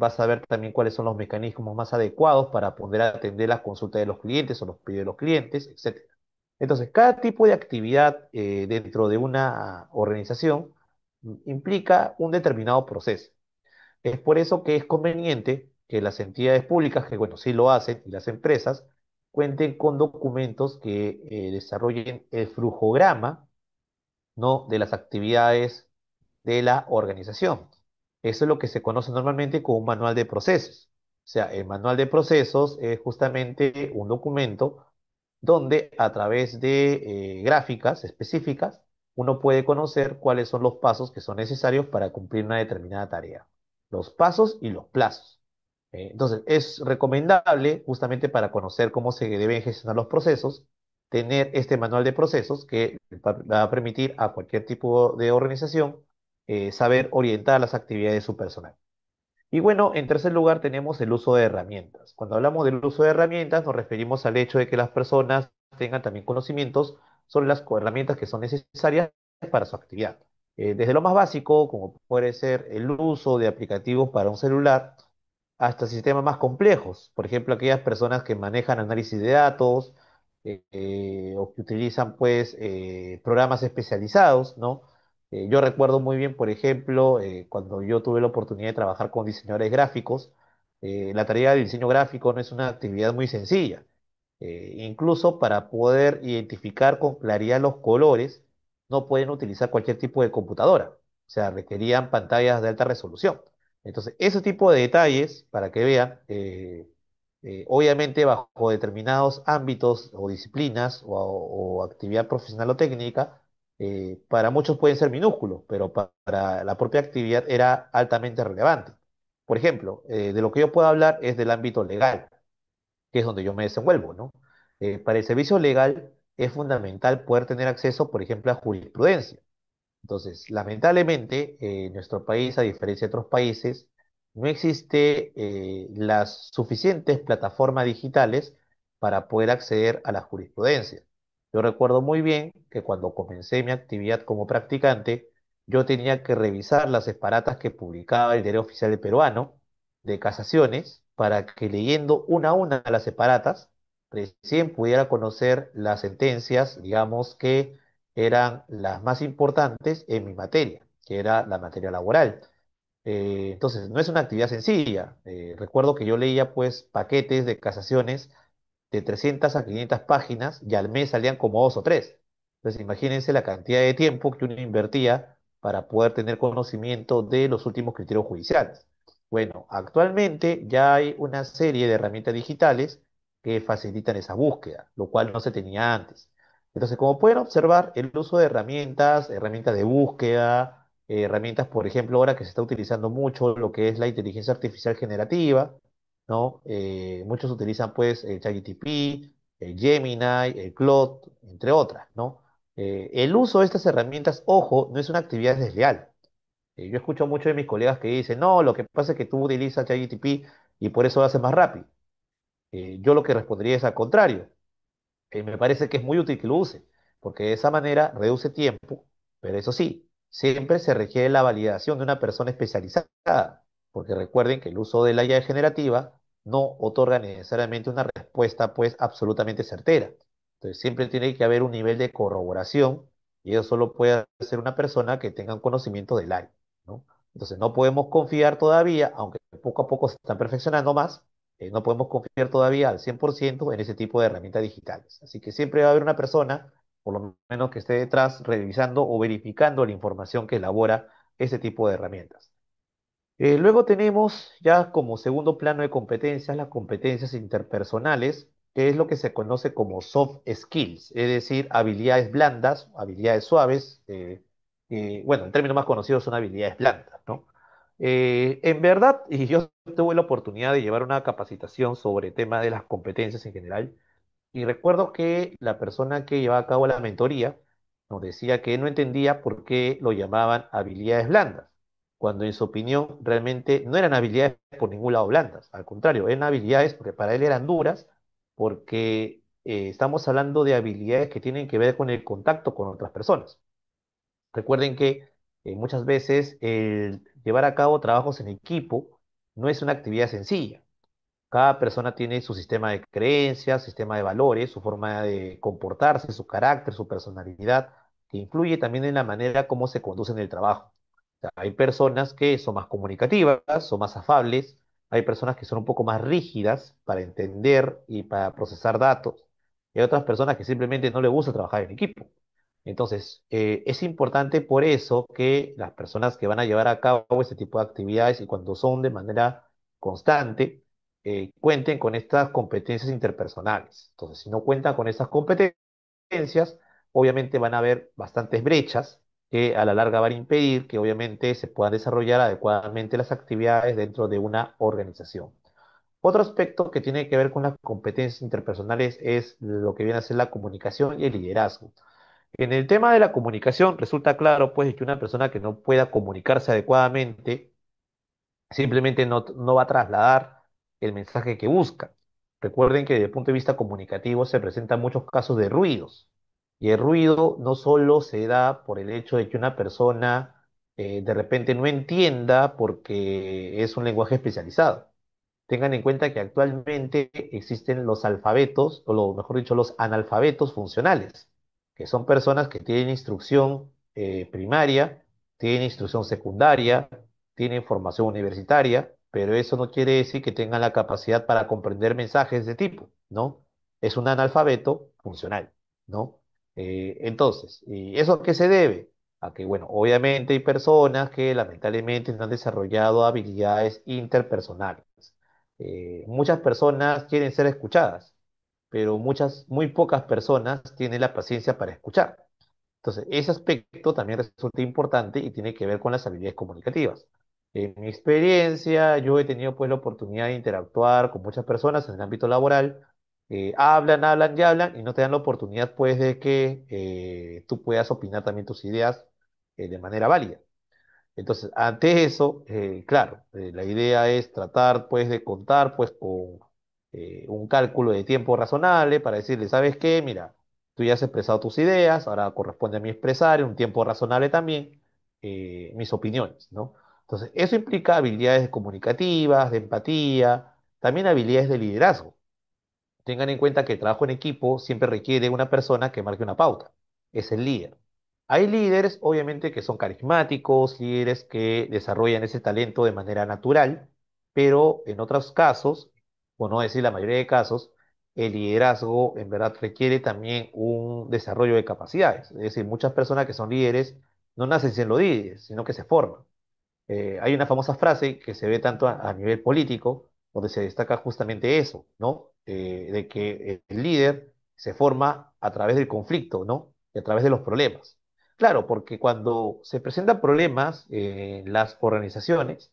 va a saber también cuáles son los mecanismos más adecuados para poder atender las consultas de los clientes o los pedidos de los clientes, etcétera. Entonces, cada tipo de actividad dentro de una organización implica un determinado proceso. Es por eso que es conveniente que las entidades públicas, que bueno, sí lo hacen, y las empresas, cuenten con documentos que desarrollen el flujograma, ¿no? de las actividades de la organización. Eso es lo que se conoce normalmente como un manual de procesos. O sea, el manual de procesos es justamente un documento donde a través de gráficas específicas uno puede conocer cuáles son los pasos que son necesarios para cumplir una determinada tarea. Los pasos y los plazos. Entonces, es recomendable, justamente para conocer cómo se deben gestionar los procesos, tener este manual de procesos que va a permitir a cualquier tipo de organización saber orientar las actividades de su personal. Y bueno, en tercer lugar tenemos el uso de herramientas. Cuando hablamos del uso de herramientas nos referimos al hecho de que las personas tengan también conocimientos sobre las herramientas que son necesarias para su actividad. Desde lo más básico, como puede ser el uso de aplicativos para un celular, hasta sistemas más complejos. Por ejemplo, aquellas personas que manejan análisis de datos o que utilizan pues programas especializados, ¿no? Yo recuerdo muy bien, por ejemplo, cuando yo tuve la oportunidad de trabajar con diseñadores gráficos, la tarea de diseño gráfico no es una actividad muy sencilla. Incluso para poder identificar con claridad los colores, no pueden utilizar cualquier tipo de computadora. O sea, requerían pantallas de alta resolución. Entonces, ese tipo de detalles, para que vean, obviamente bajo determinados ámbitos o disciplinas o actividad profesional o técnica, para muchos pueden ser minúsculos, pero para la propia actividad era altamente relevante. Por ejemplo, de lo que yo puedo hablar es del ámbito legal, que es donde yo me desenvuelvo, ¿no? Para el servicio legal es fundamental poder tener acceso, por ejemplo, a jurisprudencia. Entonces, lamentablemente, en nuestro país, a diferencia de otros países, no existe las suficientes plataformas digitales para poder acceder a la jurisprudencia. Yo recuerdo muy bien que cuando comencé mi actividad como practicante, yo tenía que revisar las exparatas que publicaba el Diario Oficial del Peruano de casaciones para que leyendo una a una las exparatas, recién pudiera conocer las sentencias, digamos que eran las más importantes en mi materia, que era la materia laboral. Entonces, no es una actividad sencilla. Recuerdo que yo leía pues paquetes de casaciones de 300 a 500 páginas y al mes salían como dos o tres. Entonces, imagínense la cantidad de tiempo que uno invertía para poder tener conocimiento de los últimos criterios judiciales. Bueno, actualmente ya hay una serie de herramientas digitales que facilitan esa búsqueda, lo cual no se tenía antes. Entonces, como pueden observar, el uso de herramientas, herramientas de búsqueda, herramientas, por ejemplo, ahora que se está utilizando mucho lo que es la inteligencia artificial generativa, ¿no? Muchos utilizan pues el ChatGPT, el Gemini, el Claude, entre otras, ¿no? El uso de estas herramientas, ojo, no es una actividad desleal. Yo escucho mucho de mis colegas que dicen, no, lo que pasa es que tú utilizas ChatGPT y por eso lo haces más rápido. Yo lo que respondería es al contrario. Me parece que es muy útil que lo use, porque de esa manera reduce tiempo, pero eso sí, siempre se requiere la validación de una persona especializada, porque recuerden que el uso de la IA generativa no otorga necesariamente una respuesta pues absolutamente certera. Entonces siempre tiene que haber un nivel de corroboración y eso solo puede hacer una persona que tenga un conocimiento del área, ¿no? Entonces no podemos confiar todavía, aunque poco a poco se están perfeccionando más, no podemos confiar todavía al 100% en ese tipo de herramientas digitales. Así que siempre va a haber una persona, por lo menos que esté detrás, revisando o verificando la información que elabora ese tipo de herramientas. Luego tenemos ya como segundo plano de competencias las competencias interpersonales, que es lo que se conoce como soft skills, es decir, habilidades blandas, habilidades suaves, bueno, en términos más conocidos son habilidades blandas, ¿no? En verdad, y yo tuve la oportunidad de llevar una capacitación sobre temas de las competencias en general, y recuerdo que la persona que llevaba a cabo la mentoría nos decía que no entendía por qué lo llamaban habilidades blandas, cuando en su opinión realmente no eran habilidades por ningún lado blandas, al contrario, eran habilidades porque para él eran duras, porque estamos hablando de habilidades que tienen que ver con el contacto con otras personas. Recuerden que muchas veces el llevar a cabo trabajos en equipo no es una actividad sencilla. Cada persona tiene su sistema de creencias, sistema de valores, su forma de comportarse, su carácter, su personalidad, que influye también en la manera como se conduce en el trabajo. O sea, hay personas que son más comunicativas, son más afables, hay personas que son un poco más rígidas para entender y para procesar datos, y hay otras personas que simplemente no les gusta trabajar en equipo. Entonces, es importante por eso que las personas que van a llevar a cabo este tipo de actividades y cuando son de manera constante, cuenten con estas competencias interpersonales. Entonces, si no cuentan con estas competencias, obviamente van a haber bastantes brechas que a la larga van a impedir que obviamente se puedan desarrollar adecuadamente las actividades dentro de una organización. Otro aspecto que tiene que ver con las competencias interpersonales es lo que viene a ser la comunicación y el liderazgo. En el tema de la comunicación resulta claro pues que una persona que no pueda comunicarse adecuadamente simplemente no va a trasladar el mensaje que busca. Recuerden que desde el punto de vista comunicativo se presentan muchos casos de ruidos. Y el ruido no solo se da por el hecho de que una persona de repente no entienda porque es un lenguaje especializado. Tengan en cuenta que actualmente existen los alfabetos, o lo mejor dicho, los analfabetos funcionales, que son personas que tienen instrucción primaria, tienen instrucción secundaria, tienen formación universitaria, pero eso no quiere decir que tengan la capacidad para comprender mensajes de tipo, ¿no? es un analfabeto funcional, ¿no? Entonces, ¿y eso a qué se debe? A que, bueno, obviamente hay personas que lamentablemente no han desarrollado habilidades interpersonales. Muchas personas quieren ser escuchadas, pero muy pocas personas tienen la paciencia para escuchar. Entonces, ese aspecto también resulta importante y tiene que ver con las habilidades comunicativas. En mi experiencia, yo he tenido pues la oportunidad de interactuar con muchas personas en el ámbito laboral. Hablan, hablan y hablan y no te dan la oportunidad pues de que tú puedas opinar también tus ideas de manera válida. Entonces, ante eso, claro, la idea es tratar pues de contar pues con un cálculo de tiempo razonable para decirle, ¿sabes qué? Mira, tú ya has expresado tus ideas, ahora corresponde a mí expresar en un tiempo razonable también mis opiniones, ¿no? Entonces, eso implica habilidades comunicativas, de empatía, también habilidades de liderazgo. Tengan en cuenta que el trabajo en equipo siempre requiere una persona que marque una pauta. Es el líder. Hay líderes, obviamente, que son carismáticos, líderes que desarrollan ese talento de manera natural, pero en otros casos, por no decir la mayoría de casos, el liderazgo en verdad requiere también un desarrollo de capacidades. Es decir, muchas personas que son líderes no nacen siendo líderes, sino que se forman. Hay una famosa frase que se ve tanto a nivel político, donde se destaca justamente eso, ¿no? De que el líder se forma a través del conflicto, ¿no? Y a través de los problemas. Claro, porque cuando se presentan problemas en las organizaciones,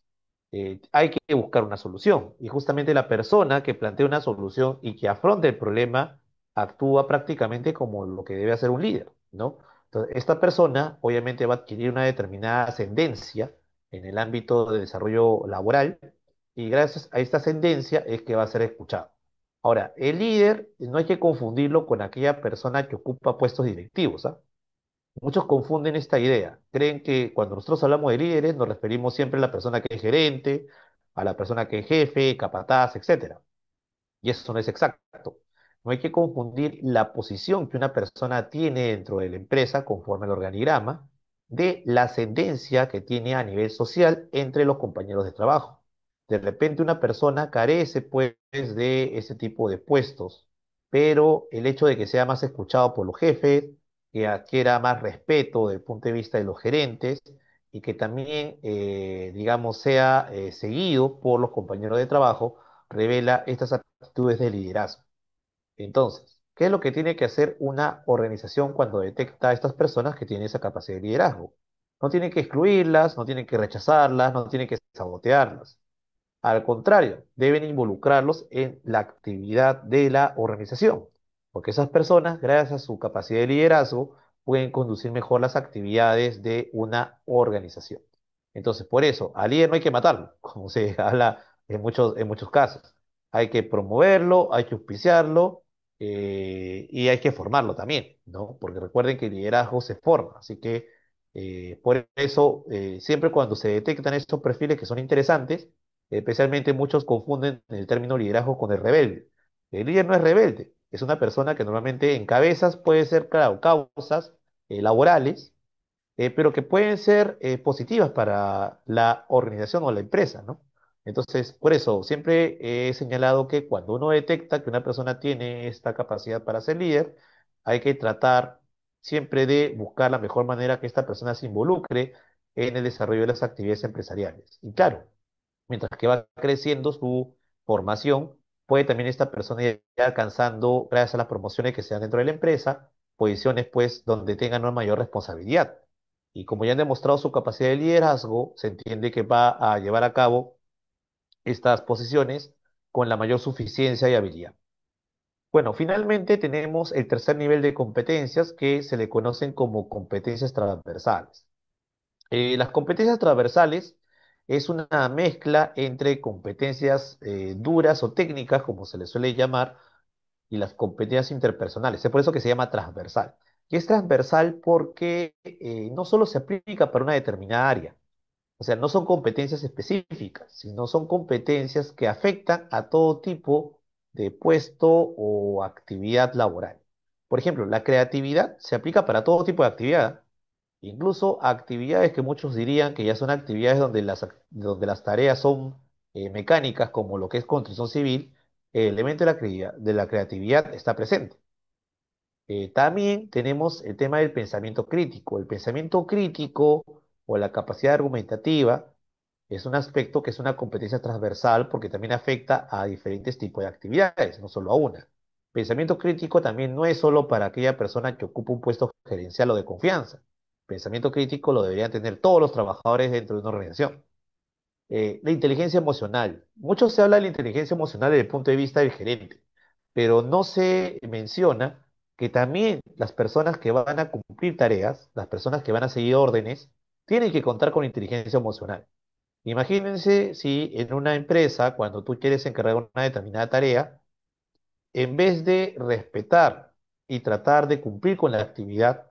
hay que buscar una solución. Y justamente la persona que plantea una solución y que afronta el problema actúa prácticamente como lo que debe hacer un líder, ¿no? Entonces, esta persona obviamente va a adquirir una determinada ascendencia en el ámbito de desarrollo laboral y gracias a esta ascendencia es que va a ser escuchado. Ahora, el líder no hay que confundirlo con aquella persona que ocupa puestos directivos, ¿ah? Muchos confunden esta idea. Creen que cuando nosotros hablamos de líderes nos referimos siempre a la persona que es gerente, a la persona que es jefe, capataz, etcétera. Y eso no es exacto. No hay que confundir la posición que una persona tiene dentro de la empresa conforme al organigrama de la ascendencia que tiene a nivel social entre los compañeros de trabajo. De repente una persona carece pues de ese tipo de puestos, pero el hecho de que sea más escuchado por los jefes, que adquiera más respeto desde el punto de vista de los gerentes y que también, digamos, sea seguido por los compañeros de trabajo, revela estas actitudes de liderazgo. Entonces, ¿qué es lo que tiene que hacer una organización cuando detecta a estas personas que tienen esa capacidad de liderazgo? No tiene que excluirlas, no tiene que rechazarlas, no tiene que sabotearlas. Al contrario, deben involucrarlos en la actividad de la organización, porque esas personas, gracias a su capacidad de liderazgo, pueden conducir mejor las actividades de una organización. Entonces, por eso, al líder no hay que matarlo, como se habla en muchos casos. Hay que promoverlo, hay que auspiciarlo y hay que formarlo también, ¿no? Porque recuerden que el liderazgo se forma, así que por eso, siempre cuando se detectan estos perfiles que son interesantes, especialmente muchos confunden el término liderazgo con el rebelde. El líder no es rebelde, es una persona que normalmente encabezas, puede ser, claro, causas laborales, pero que pueden ser positivas para la organización o la empresa, ¿no? Entonces, por eso, siempre he señalado que cuando uno detecta que una persona tiene esta capacidad para ser líder, hay que tratar siempre de buscar la mejor manera que esta persona se involucre en el desarrollo de las actividades empresariales. Y claro, mientras que va creciendo su formación, puede también esta persona ir alcanzando, gracias a las promociones que se dan dentro de la empresa, posiciones pues donde tengan una mayor responsabilidad. Y como ya han demostrado su capacidad de liderazgo, se entiende que va a llevar a cabo estas posiciones con la mayor suficiencia y habilidad. Bueno, finalmente tenemos el tercer nivel de competencias que se le conocen como competencias transversales. Las competencias transversales es una mezcla entre competencias duras o técnicas, como se les suele llamar, y las competencias interpersonales. Es por eso que se llama transversal. Y es transversal porque no solo se aplica para una determinada área, o sea, no son competencias específicas, sino son competencias que afectan a todo tipo de puesto o actividad laboral. Por ejemplo, la creatividad se aplica para todo tipo de actividad, incluso actividades que muchos dirían que ya son actividades donde donde las tareas son mecánicas, como lo que es construcción civil, el elemento de la creatividad está presente. También tenemos el tema del pensamiento crítico. El pensamiento crítico o la capacidad argumentativa es un aspecto que es una competencia transversal porque también afecta a diferentes tipos de actividades, no solo a una. Pensamiento crítico también no es solo para aquella persona que ocupa un puesto gerencial o de confianza. Pensamiento crítico lo deberían tener todos los trabajadores dentro de una organización. La inteligencia emocional. Mucho se habla de la inteligencia emocional desde el punto de vista del gerente, pero no se menciona que también las personas que van a cumplir tareas, las personas que van a seguir órdenes, tienen que contar con inteligencia emocional. Imagínense si en una empresa, cuando tú quieres encargar una determinada tarea, en vez de respetar y tratar de cumplir con la actividad,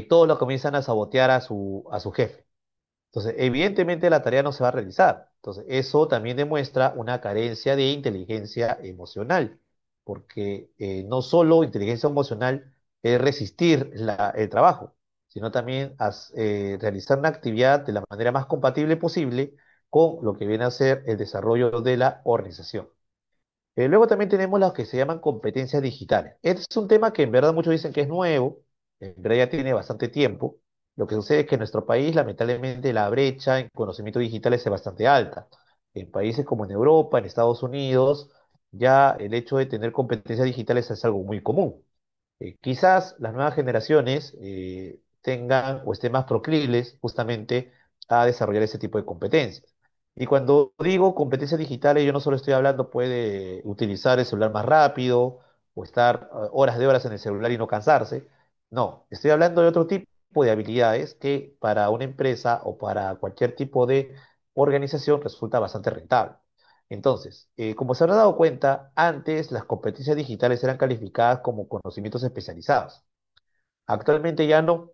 todos lo comienzan a sabotear a su jefe. Entonces, evidentemente la tarea no se va a realizar. Entonces, eso también demuestra una carencia de inteligencia emocional, porque no solo inteligencia emocional es resistir el trabajo, sino también realizar una actividad de la manera más compatible posible con lo que viene a ser el desarrollo de la organización. Luego también tenemos las que se llaman competencias digitales. Este es un tema que en verdad muchos dicen que es nuevo, en verdad ya tiene bastante tiempo. Lo que sucede es que en nuestro país, lamentablemente, la brecha en conocimiento digital es bastante alta. En países como en Europa, en Estados Unidos, ya el hecho de tener competencias digitales es algo muy común. Quizás las nuevas generaciones tengan o estén más proclives justamente a desarrollar ese tipo de competencias. Y cuando digo competencias digitales, yo no solo estoy hablando pues, de utilizar el celular más rápido o estar horas de horas en el celular y no cansarse. No, estoy hablando de otro tipo de habilidades que para una empresa o para cualquier tipo de organización resulta bastante rentable. Entonces, como se habrá dado cuenta, antes las competencias digitales eran calificadas como conocimientos especializados. Actualmente ya no.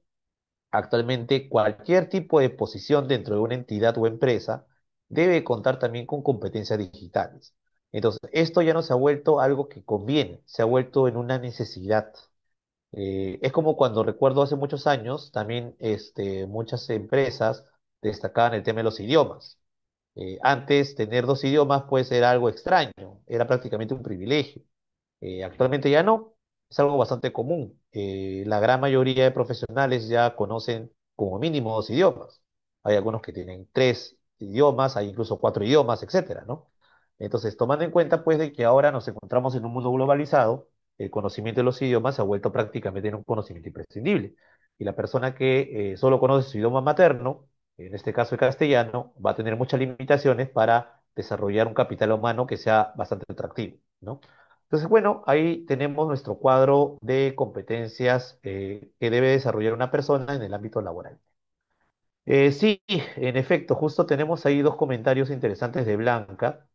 Actualmente cualquier tipo de posición dentro de una entidad o empresa debe contar también con competencias digitales. Entonces, esto ya no se ha vuelto algo que conviene, se ha vuelto en una necesidad. Es como cuando recuerdo hace muchos años, también muchas empresas destacaban el tema de los idiomas. Antes tener dos idiomas pues era algo extraño, era prácticamente un privilegio. Actualmente ya no, es algo bastante común. La gran mayoría de profesionales ya conocen como mínimo dos idiomas. Hay algunos que tienen tres idiomas, hay incluso cuatro idiomas, etcétera, ¿no? Entonces, tomando en cuenta pues de que ahora nos encontramos en un mundo globalizado, el conocimiento de los idiomas se ha vuelto prácticamente en un conocimiento imprescindible. Y la persona que solo conoce su idioma materno, en este caso el castellano, va a tener muchas limitaciones para desarrollar un capital humano que sea bastante atractivo, ¿no? Entonces, bueno, ahí tenemos nuestro cuadro de competencias que debe desarrollar una persona en el ámbito laboral. Sí, en efecto, justo tenemos ahí dos comentarios interesantes de Blanca.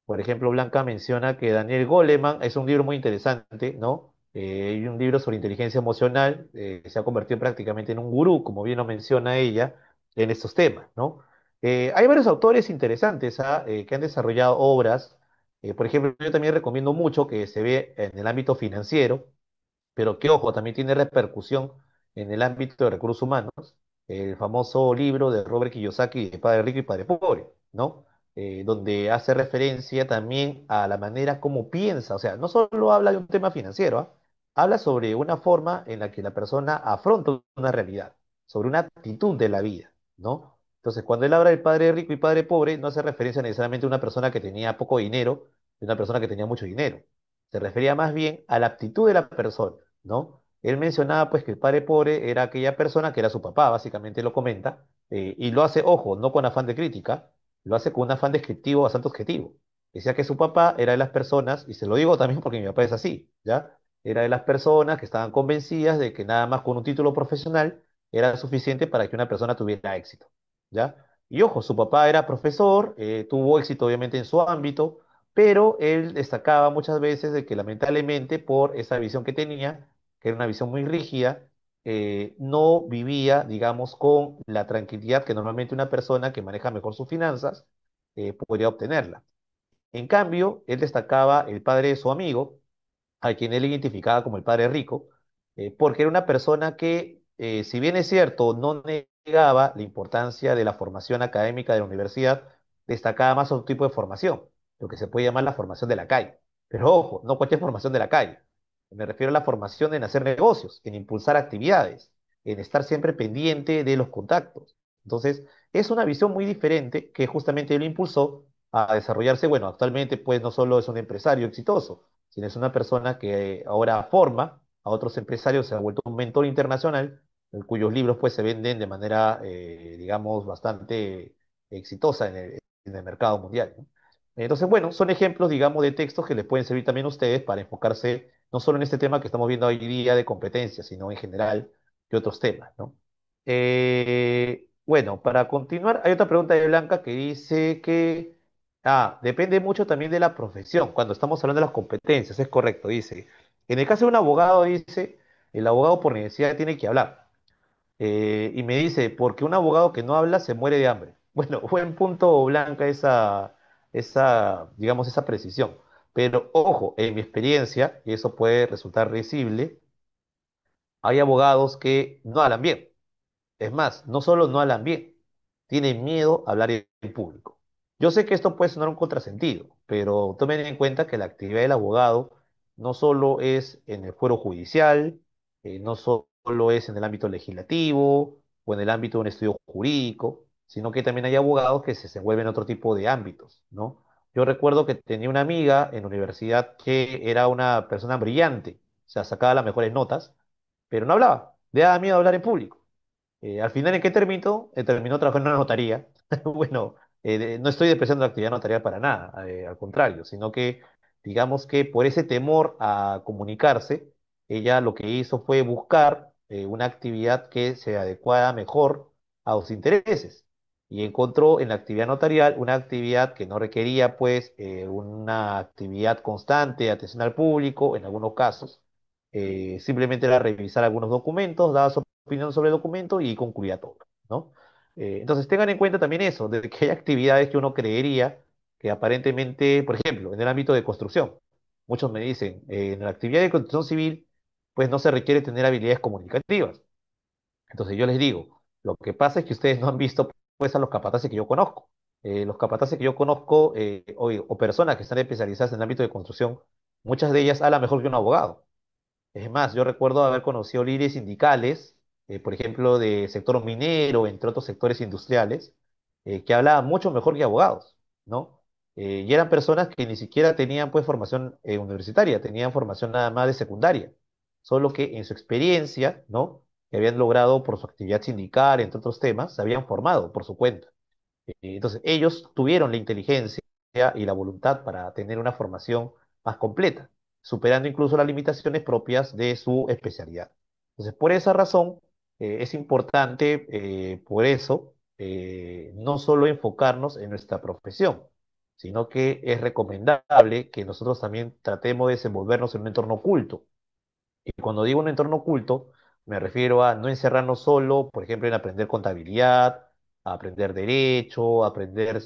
Por ejemplo, Blanca menciona que Daniel Goleman es un libro muy interesante, ¿no? Hay un libro sobre inteligencia emocional, se ha convertido prácticamente en un gurú, como bien lo menciona ella, en estos temas, ¿no? Hay varios autores interesantes que han desarrollado obras. Por ejemplo, yo también recomiendo mucho que se ve en el ámbito financiero, pero que ojo, también tiene repercusión en el ámbito de recursos humanos, el famoso libro de Robert Kiyosaki de Padre Rico y Padre Pobre, ¿no? Donde hace referencia también a la manera como piensa, o sea, no solo habla de un tema financiero, ¿ah? Habla sobre una forma en la que la persona afronta una realidad, sobre una actitud de la vida, ¿no? Entonces, cuando él habla del padre rico y padre pobre, no hace referencia necesariamente a una persona que tenía poco dinero y una persona que tenía mucho dinero. Se refería más bien a la actitud de la persona, ¿no? Él mencionaba pues que el padre pobre era aquella persona que era su papá, básicamente lo comenta, y lo hace, ojo, no con afán de crítica, lo hace con un afán descriptivo bastante objetivo. Decía que su papá era de las personas, y se lo digo también porque mi papá es así, ¿ya? Era de las personas que estaban convencidas de que nada más con un título profesional era suficiente para que una persona tuviera éxito, ¿ya? Y ojo, su papá era profesor, tuvo éxito obviamente en su ámbito, pero él destacaba muchas veces de que lamentablemente por esa visión que tenía, que era una visión muy rígida, no vivía, digamos, con la tranquilidad que normalmente una persona que maneja mejor sus finanzas podría obtenerla. En cambio, él destacaba el padre de su amigo, a quien él identificaba como el padre rico, porque era una persona que, si bien es cierto, no negaba la importancia de la formación académica de la universidad, destacaba más otro tipo de formación. lo que se puede llamar la formación de la calle. Pero ojo, no cualquier formación de la calle. Me refiero a la formación en hacer negocios, en impulsar actividades, en estar siempre pendiente de los contactos. Entonces, es una visión muy diferente que justamente lo impulsó a desarrollarse. Bueno, actualmente pues no solo es un empresario exitoso, sino es una persona que ahora forma a otros empresarios, se ha vuelto un mentor internacional, cuyos libros pues se venden de manera, digamos, bastante exitosa en el mercado mundial, ¿no? Entonces, bueno, son ejemplos, digamos, de textos que les pueden servir también a ustedes para enfocarse no solo en este tema que estamos viendo hoy día de competencias, sino en general de otros temas, ¿no? Bueno, para continuar, hay otra pregunta de Blanca que dice que, depende mucho también de la profesión, cuando estamos hablando de las competencias, es correcto, dice. En el caso de un abogado, dice, el abogado por necesidad tiene que hablar. Y me dice, porque un abogado que no habla se muere de hambre. Bueno, buen punto, Blanca, digamos, esa precisión. Pero ojo, en mi experiencia, y eso puede resultar risible, hay abogados que no hablan bien. Es más, no solo no hablan bien, tienen miedo a hablar en público. Yo sé que esto puede sonar un contrasentido, pero tomen en cuenta que la actividad del abogado no solo es en el fuero judicial, no solo es en el ámbito legislativo o en el ámbito de un estudio jurídico, sino que también hay abogados que se desenvuelven en otro tipo de ámbitos, ¿no? Yo recuerdo que tenía una amiga en la universidad que era una persona brillante, o sea, sacaba las mejores notas, pero no hablaba, le daba miedo hablar en público. Al final, ¿en qué terminó? Terminó trabajando en una notaría. Bueno, no estoy despreciando la actividad notarial para nada, al contrario, sino que digamos que por ese temor a comunicarse, ella lo que hizo fue buscar una actividad que se adecuara mejor a sus intereses y encontró en la actividad notarial una actividad que no requería pues una actividad constante de atención al público en algunos casos. Simplemente era revisar algunos documentos, daba su opinión sobre el documento y concluía todo, ¿no? Entonces tengan en cuenta también eso, de que hay actividades que uno creería que aparentemente, por ejemplo, en el ámbito de construcción, muchos me dicen, en la actividad de construcción civil, pues no se requiere tener habilidades comunicativas. Entonces yo les digo, lo que pasa es que ustedes no han visto pues a los capataces que yo conozco. Los capataces que yo conozco, o personas que están especializadas en el ámbito de construcción, muchas de ellas hablan mejor que un abogado. Es más, yo recuerdo haber conocido líderes sindicales, por ejemplo, de sector minero, entre otros sectores industriales, que hablaban mucho mejor que abogados, ¿no? Y eran personas que ni siquiera tenían pues formación universitaria, tenían formación nada más de secundaria, solo que en su experiencia, ¿no? Que habían logrado por su actividad sindical, entre otros temas, se habían formado por su cuenta. Entonces, ellos tuvieron la inteligencia y la voluntad para tener una formación más completa, superando incluso las limitaciones propias de su especialidad. Entonces, por esa razón, es importante, por eso, no solo enfocarnos en nuestra profesión, sino que es recomendable que nosotros también tratemos de desenvolvernos en un entorno oculto. Y cuando digo un entorno oculto, me refiero a no encerrarnos solo, por ejemplo, en aprender contabilidad, a aprender derecho, a aprender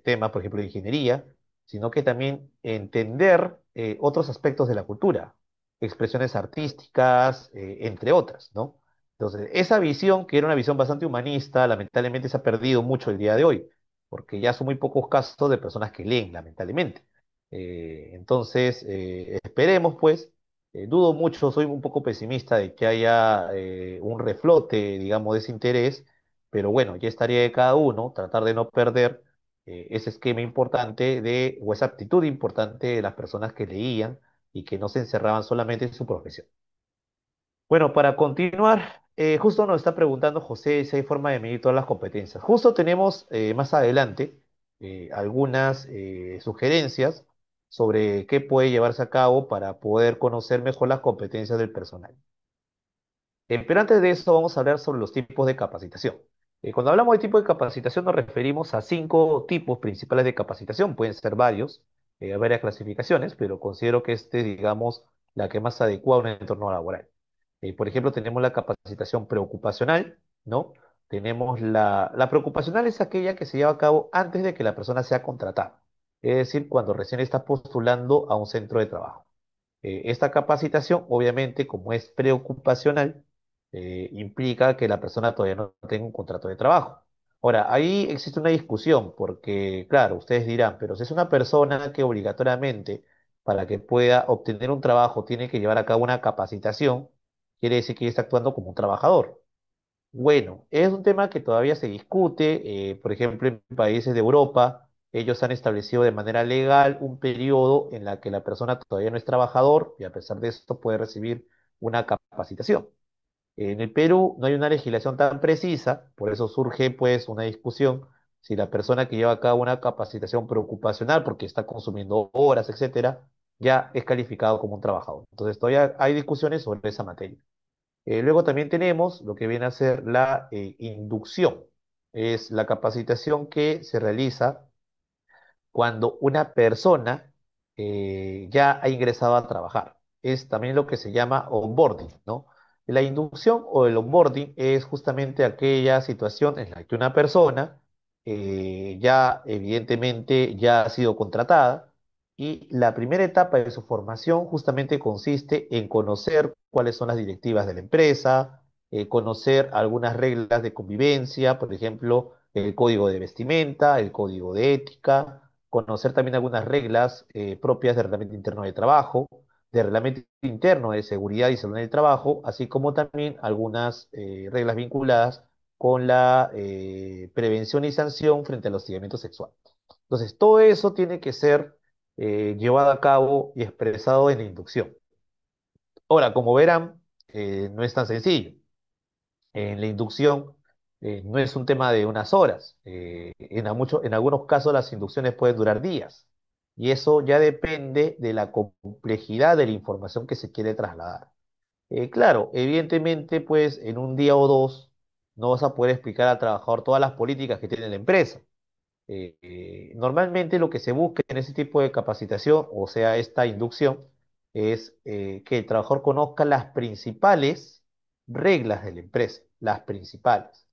temas, por ejemplo, de ingeniería, sino que también entender otros aspectos de la cultura, expresiones artísticas, entre otras, ¿no? Entonces, esa visión, que era una visión bastante humanista, lamentablemente se ha perdido mucho el día de hoy, porque ya son muy pocos casos de personas que leen, lamentablemente. Entonces, esperemos, pues, dudo mucho, soy un poco pesimista de que haya un reflote, digamos, de ese interés, pero bueno, ya estaría de cada uno tratar de no perder ese esquema importante o esa actitud importante de las personas que leían y que no se encerraban solamente en su profesión. Bueno, para continuar, justo nos está preguntando José si hay forma de medir todas las competencias. Justo tenemos más adelante algunas sugerencias sobre qué puede llevarse a cabo para poder conocer mejor las competencias del personal. Pero antes de eso vamos a hablar sobre los tipos de capacitación. Cuando hablamos de tipo de capacitación nos referimos a 5 tipos principales de capacitación, pueden ser varios, varias clasificaciones, pero considero que este es, digamos, la que más se adecua a un entorno laboral. Por ejemplo, tenemos la capacitación preocupacional, ¿no? Tenemos la preocupacional es aquella que se lleva a cabo antes de que la persona sea contratada, es decir, cuando recién está postulando a un centro de trabajo. Esta capacitación, obviamente, como es preocupacional, implica que la persona todavía no tenga un contrato de trabajo. Ahora, ahí existe una discusión, porque, claro, ustedes dirán, pero si es una persona que obligatoriamente, para que pueda obtener un trabajo, tiene que llevar a cabo una capacitación, quiere decir que ella está actuando como un trabajador. Bueno, es un tema que todavía se discute. Por ejemplo, en países de Europa, ellos han establecido de manera legal un periodo en la que la persona todavía no es trabajador y a pesar de esto puede recibir una capacitación. En el Perú no hay una legislación tan precisa, por eso surge pues una discusión si la persona que lleva a cabo una capacitación preocupacional porque está consumiendo horas, etcétera, ya es calificado como un trabajador. Entonces todavía hay discusiones sobre esa materia. Luego también tenemos lo que viene a ser la inducción. Es la capacitación que se realiza cuando una persona ya ha ingresado a trabajar. Es también lo que se llama onboarding, ¿no? La inducción o el onboarding es justamente aquella situación en la que una persona ya evidentemente ya ha sido contratada y la primera etapa de su formación justamente consiste en conocer cuáles son las directivas de la empresa, conocer algunas reglas de convivencia, por ejemplo, el código de vestimenta, el código de ética, conocer también algunas reglas propias del reglamento interno de trabajo, del reglamento interno de seguridad y salud en el trabajo, así como también algunas reglas vinculadas con la prevención y sanción frente al hostigamiento sexual. Entonces, todo eso tiene que ser llevado a cabo y expresado en la inducción. Ahora, como verán, no es tan sencillo. En la inducción no es un tema de unas horas. En algunos casos las inducciones pueden durar días. Y eso ya depende de la complejidad de la información que se quiere trasladar. Claro, evidentemente, pues en un día o dos no vas a poder explicar al trabajador todas las políticas que tiene la empresa. Normalmente lo que se busca en ese tipo de capacitación, o sea, esta inducción, es que el trabajador conozca las principales reglas de la empresa, las principales.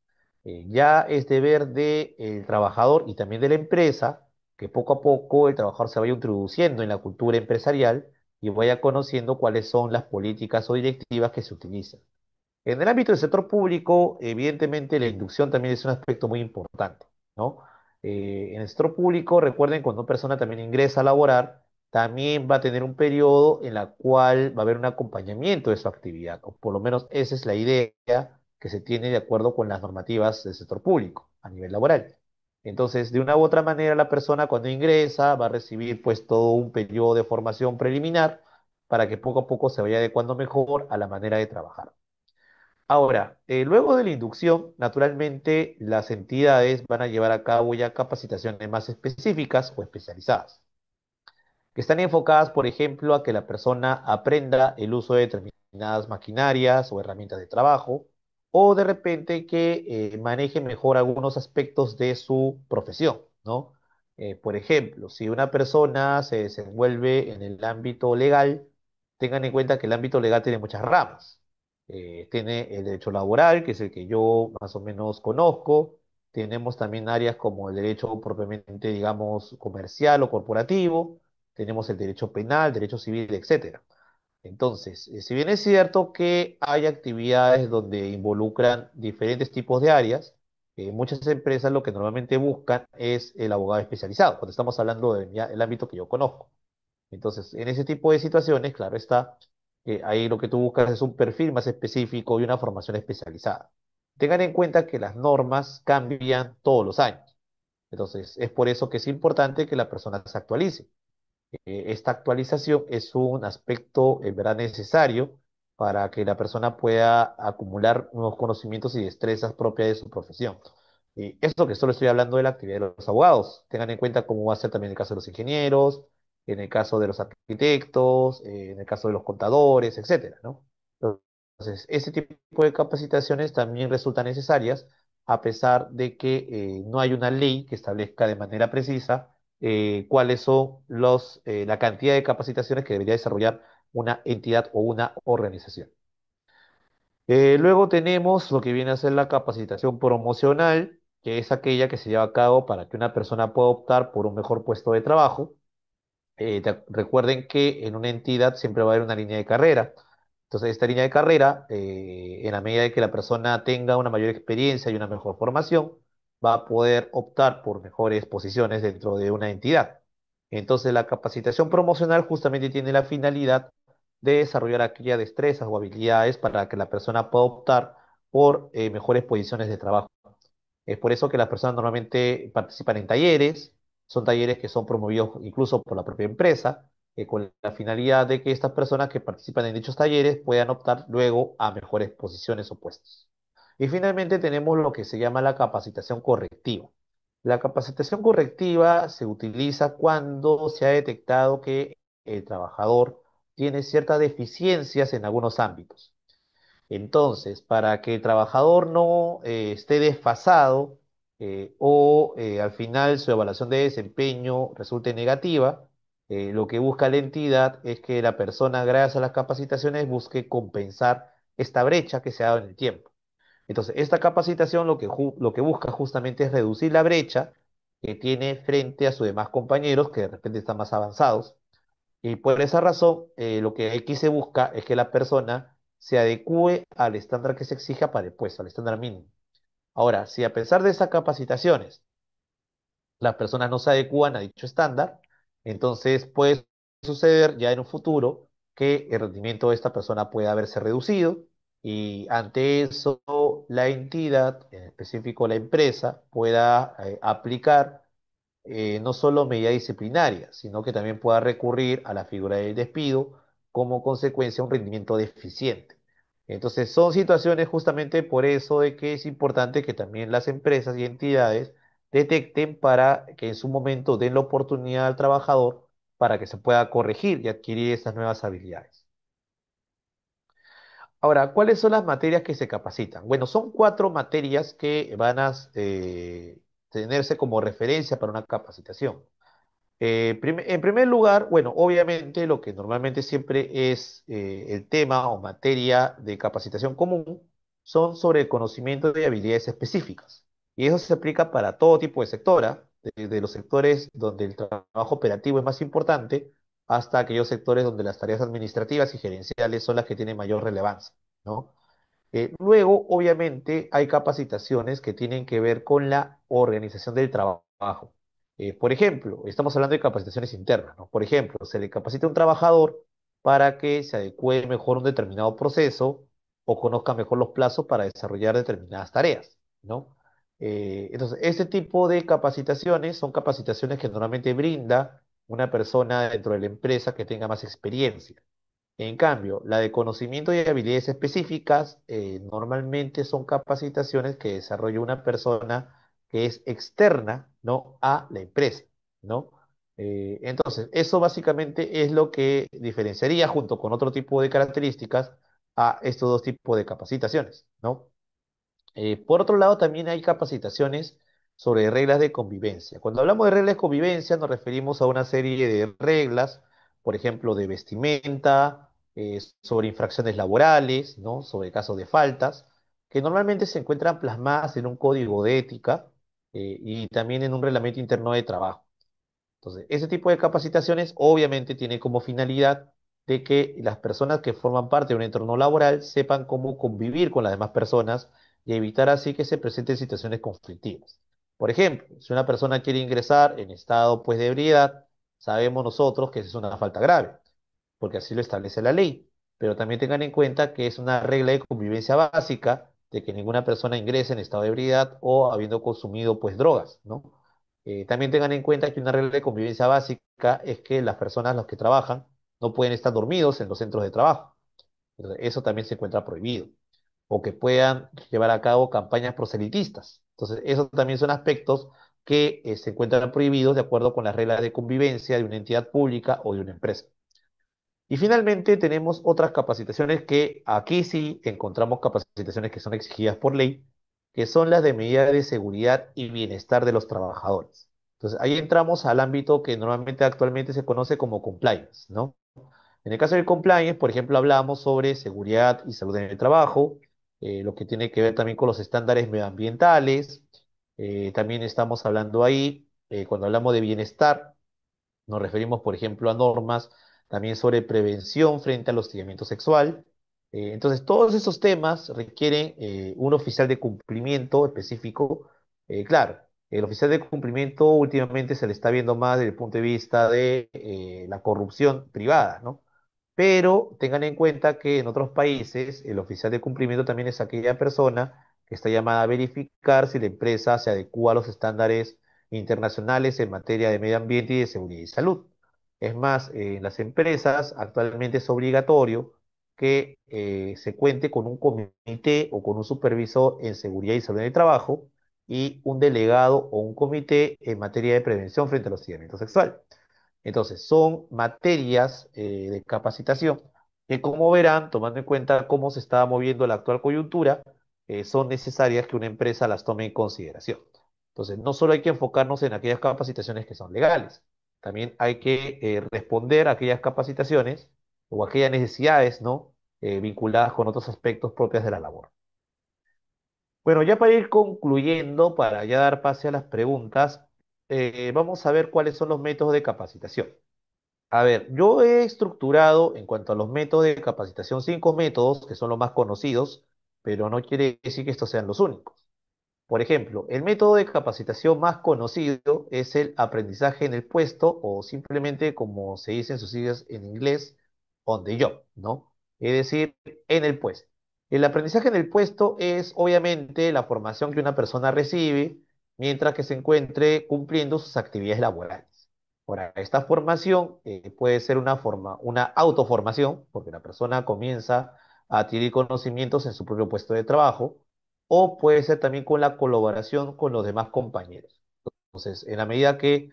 Ya es deber del trabajador y también de la empresa que poco a poco el trabajador se vaya introduciendo en la cultura empresarial y vaya conociendo cuáles son las políticas o directivas que se utilizan. En el ámbito del sector público, evidentemente la inducción también es un aspecto muy importante, ¿no? En el sector público, recuerden, cuando una persona también ingresa a laborar, también va a tener un periodo en la cual va a haber un acompañamiento de su actividad, o por lo menos esa es la idea que se tiene de acuerdo con las normativas del sector público a nivel laboral. Entonces, de una u otra manera, la persona cuando ingresa va a recibir pues todo un periodo de formación preliminar para que poco a poco se vaya adecuando mejor a la manera de trabajar. Ahora, luego de la inducción, naturalmente las entidades van a llevar a cabo ya capacitaciones más específicas o especializadas que están enfocadas, por ejemplo, a que la persona aprenda el uso de determinadas maquinarias o herramientas de trabajo, o de repente que maneje mejor algunos aspectos de su profesión, ¿no? Por ejemplo, si una persona se desenvuelve en el ámbito legal, tengan en cuenta que el ámbito legal tiene muchas ramas. Tiene el derecho laboral, que es el que yo más o menos conozco. Tenemos también áreas como el derecho propiamente, digamos, comercial o corporativo, tenemos el derecho penal, derecho civil, etcétera. Entonces, si bien es cierto que hay actividades donde involucran diferentes tipos de áreas, muchas empresas lo que normalmente buscan es el abogado especializado, cuando estamos hablando del ámbito que yo conozco. Entonces, en ese tipo de situaciones, claro está, ahí lo que tú buscas es un perfil más específico y una formación especializada. Tengan en cuenta que las normas cambian todos los años. Entonces, es por eso que es importante que la persona se actualice. Esta actualización es un aspecto, en verdad, necesario para que la persona pueda acumular nuevos conocimientos y destrezas propias de su profesión. Esto que solo estoy hablando de la actividad de los abogados. Tengan en cuenta cómo va a ser también el caso de los ingenieros, en el caso de los arquitectos, en el caso de los contadores, etcétera, ¿no? Entonces, ese tipo de capacitaciones también resultan necesarias, a pesar de que no hay una ley que establezca de manera precisa cuáles son la cantidad de capacitaciones que debería desarrollar una entidad o una organización. Luego tenemos lo que viene a ser la capacitación promocional, que es aquella que se lleva a cabo para que una persona pueda optar por un mejor puesto de trabajo. Recuerden que en una entidad siempre va a haber una línea de carrera. Entonces, esta línea de carrera, en la medida de que la persona tenga una mayor experiencia y una mejor formación, va a poder optar por mejores posiciones dentro de una entidad. Entonces, la capacitación promocional justamente tiene la finalidad de desarrollar aquellas destrezas o habilidades para que la persona pueda optar por mejores posiciones de trabajo. Es por eso que las personas normalmente participan en talleres, son talleres que son promovidos incluso por la propia empresa, con la finalidad de que estas personas que participan en dichos talleres puedan optar luego a mejores posiciones o puestos. Y finalmente tenemos lo que se llama la capacitación correctiva. La capacitación correctiva se utiliza cuando se ha detectado que el trabajador tiene ciertas deficiencias en algunos ámbitos. Entonces, para que el trabajador no esté desfasado o al final su evaluación de desempeño resulte negativa, lo que busca la entidad es que la persona, gracias a las capacitaciones, busque compensar esta brecha que se ha dado en el tiempo. Entonces, esta capacitación lo que busca justamente es reducir la brecha que tiene frente a sus demás compañeros que de repente están más avanzados y por esa razón, lo que aquí se busca es que la persona se adecue al estándar que se exija para el puesto, al estándar mínimo. Ahora, si a pesar de esas capacitaciones las personas no se adecúan a dicho estándar, entonces puede suceder ya en un futuro que el rendimiento de esta persona pueda haberse reducido y ante eso la entidad, en específico la empresa, pueda aplicar no solo medida disciplinaria, sino que también pueda recurrir a la figura del despido como consecuencia de un rendimiento deficiente. Entonces, son situaciones justamente por eso de que es importante que también las empresas y entidades detecten para que en su momento den la oportunidad al trabajador para que se pueda corregir y adquirir estas nuevas habilidades. Ahora, ¿cuáles son las materias que se capacitan? Bueno, son cuatro materias que van a tenerse como referencia para una capacitación. En primer lugar, bueno, obviamente lo que normalmente siempre es el tema o materia de capacitación común son sobre conocimiento de habilidades específicas. Y eso se aplica para todo tipo de sectora, desde los sectores donde el trabajo operativo es más importante hasta aquellos sectores donde las tareas administrativas y gerenciales son las que tienen mayor relevancia, ¿no? Luego, obviamente, hay capacitaciones que tienen que ver con la organización del trabajo. Por ejemplo, estamos hablando de capacitaciones internas, ¿no? Por ejemplo, se le capacita a un trabajador para que se adecue mejor a un determinado proceso o conozca mejor los plazos para desarrollar determinadas tareas, ¿no? Entonces, este tipo de capacitaciones son capacitaciones que normalmente brinda una persona dentro de la empresa que tenga más experiencia. En cambio, la de conocimiento y habilidades específicas normalmente son capacitaciones que desarrolla una persona que es externa, ¿no? a la empresa, ¿no? Entonces, eso básicamente es lo que diferenciaría junto con otro tipo de características a estos dos tipos de capacitaciones, ¿no? Por otro lado, también hay capacitaciones sobre reglas de convivencia. Cuando hablamos de reglas de convivencia, nos referimos a una serie de reglas, por ejemplo, de vestimenta, sobre infracciones laborales, ¿no? Sobre casos de faltas, que normalmente se encuentran plasmadas en un código de ética, y también en un reglamento interno de trabajo. Entonces, ese tipo de capacitaciones obviamente tiene como finalidad de que las personas que forman parte de un entorno laboral sepan cómo convivir con las demás personas y evitar así que se presenten situaciones conflictivas. Por ejemplo, si una persona quiere ingresar en estado pues de ebriedad, sabemos nosotros que esa es una falta grave, porque así lo establece la ley. Pero también tengan en cuenta que es una regla de convivencia básica de que ninguna persona ingrese en estado de ebriedad o habiendo consumido pues drogas, ¿no? También tengan en cuenta que una regla de convivencia básica es que las personas, los que trabajan, no pueden estar dormidos en los centros de trabajo. Entonces, eso también se encuentra prohibido. O que puedan llevar a cabo campañas proselitistas. Entonces, esos también son aspectos que se encuentran prohibidos de acuerdo con las reglas de convivencia de una entidad pública o de una empresa. Y finalmente tenemos otras capacitaciones que aquí sí encontramos capacitaciones que son exigidas por ley, que son las de medidas de seguridad y bienestar de los trabajadores. Entonces ahí entramos al ámbito que normalmente actualmente se conoce como compliance, ¿no? En el caso del compliance, por ejemplo, hablamos sobre seguridad y salud en el trabajo, lo que tiene que ver también con los estándares medioambientales. También estamos hablando ahí, cuando hablamos de bienestar, nos referimos, por ejemplo, a normas también sobre prevención frente al hostigamiento sexual. Entonces, todos esos temas requieren un oficial de cumplimiento específico, Claro, el oficial de cumplimiento últimamente se le está viendo más desde el punto de vista de la corrupción privada, ¿no? Pero tengan en cuenta que en otros países el oficial de cumplimiento también es aquella persona que está llamada a verificar si la empresa se adecua a los estándares internacionales en materia de medio ambiente y de seguridad y salud. Es más, en las empresas actualmente es obligatorio que se cuente con un comité o con un supervisor en seguridad y salud en el trabajo y un delegado o un comité en materia de prevención frente a los hostigamiento sexual. Entonces, son materias de capacitación que, como verán, tomando en cuenta cómo se está moviendo la actual coyuntura, son necesarias que una empresa las tome en consideración. Entonces, no solo hay que enfocarnos en aquellas capacitaciones que son legales, también hay que responder a aquellas capacitaciones o aquellas necesidades, ¿no? Vinculadas con otros aspectos propios de la labor. Bueno, ya para ir concluyendo, para ya dar pase a las preguntas, vamos a ver cuáles son los métodos de capacitación. A ver, yo he estructurado en cuanto a los métodos de capacitación 5 métodos que son los más conocidos, pero no quiere decir que estos sean los únicos. Por ejemplo, el método de capacitación más conocido es el aprendizaje en el puesto o simplemente como se dice en sus siglas en inglés, on the job, ¿no? Es decir, en el puesto. El aprendizaje en el puesto es obviamente la formación que una persona recibe mientras que se encuentre cumpliendo sus actividades laborales. Ahora, esta formación puede ser una autoformación, porque la persona comienza a adquirir conocimientos en su propio puesto de trabajo o puede ser también con la colaboración con los demás compañeros. Entonces, en la medida que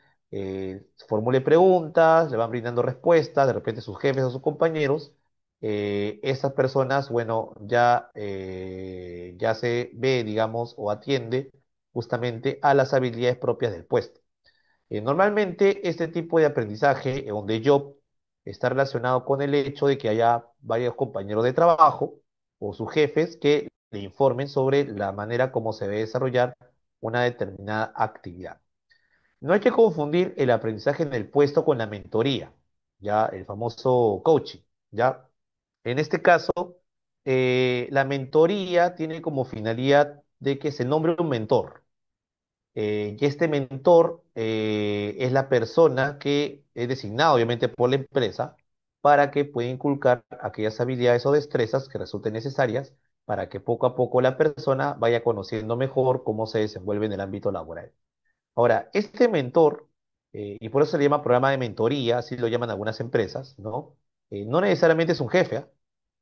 formule preguntas, le van brindando respuestas, de repente sus jefes o sus compañeros, esas personas, bueno, ya se ve, digamos, o atiende justamente a las habilidades propias del puesto. Normalmente este tipo de aprendizaje on the job está relacionado con el hecho de que haya varios compañeros de trabajo o sus jefes que le informen sobre la manera como se debe desarrollar una determinada actividad. No hay que confundir el aprendizaje en el puesto con la mentoría, ya el famoso coaching, ya. En este caso, la mentoría tiene como finalidad de que se nombre un mentor, y este mentor es la persona que es designada obviamente por la empresa para que pueda inculcar aquellas habilidades o destrezas que resulten necesarias para que poco a poco la persona vaya conociendo mejor cómo se desenvuelve en el ámbito laboral. Ahora, este mentor, y por eso se le llama programa de mentoría, así lo llaman algunas empresas, ¿no? No necesariamente es un jefe, ¿ah?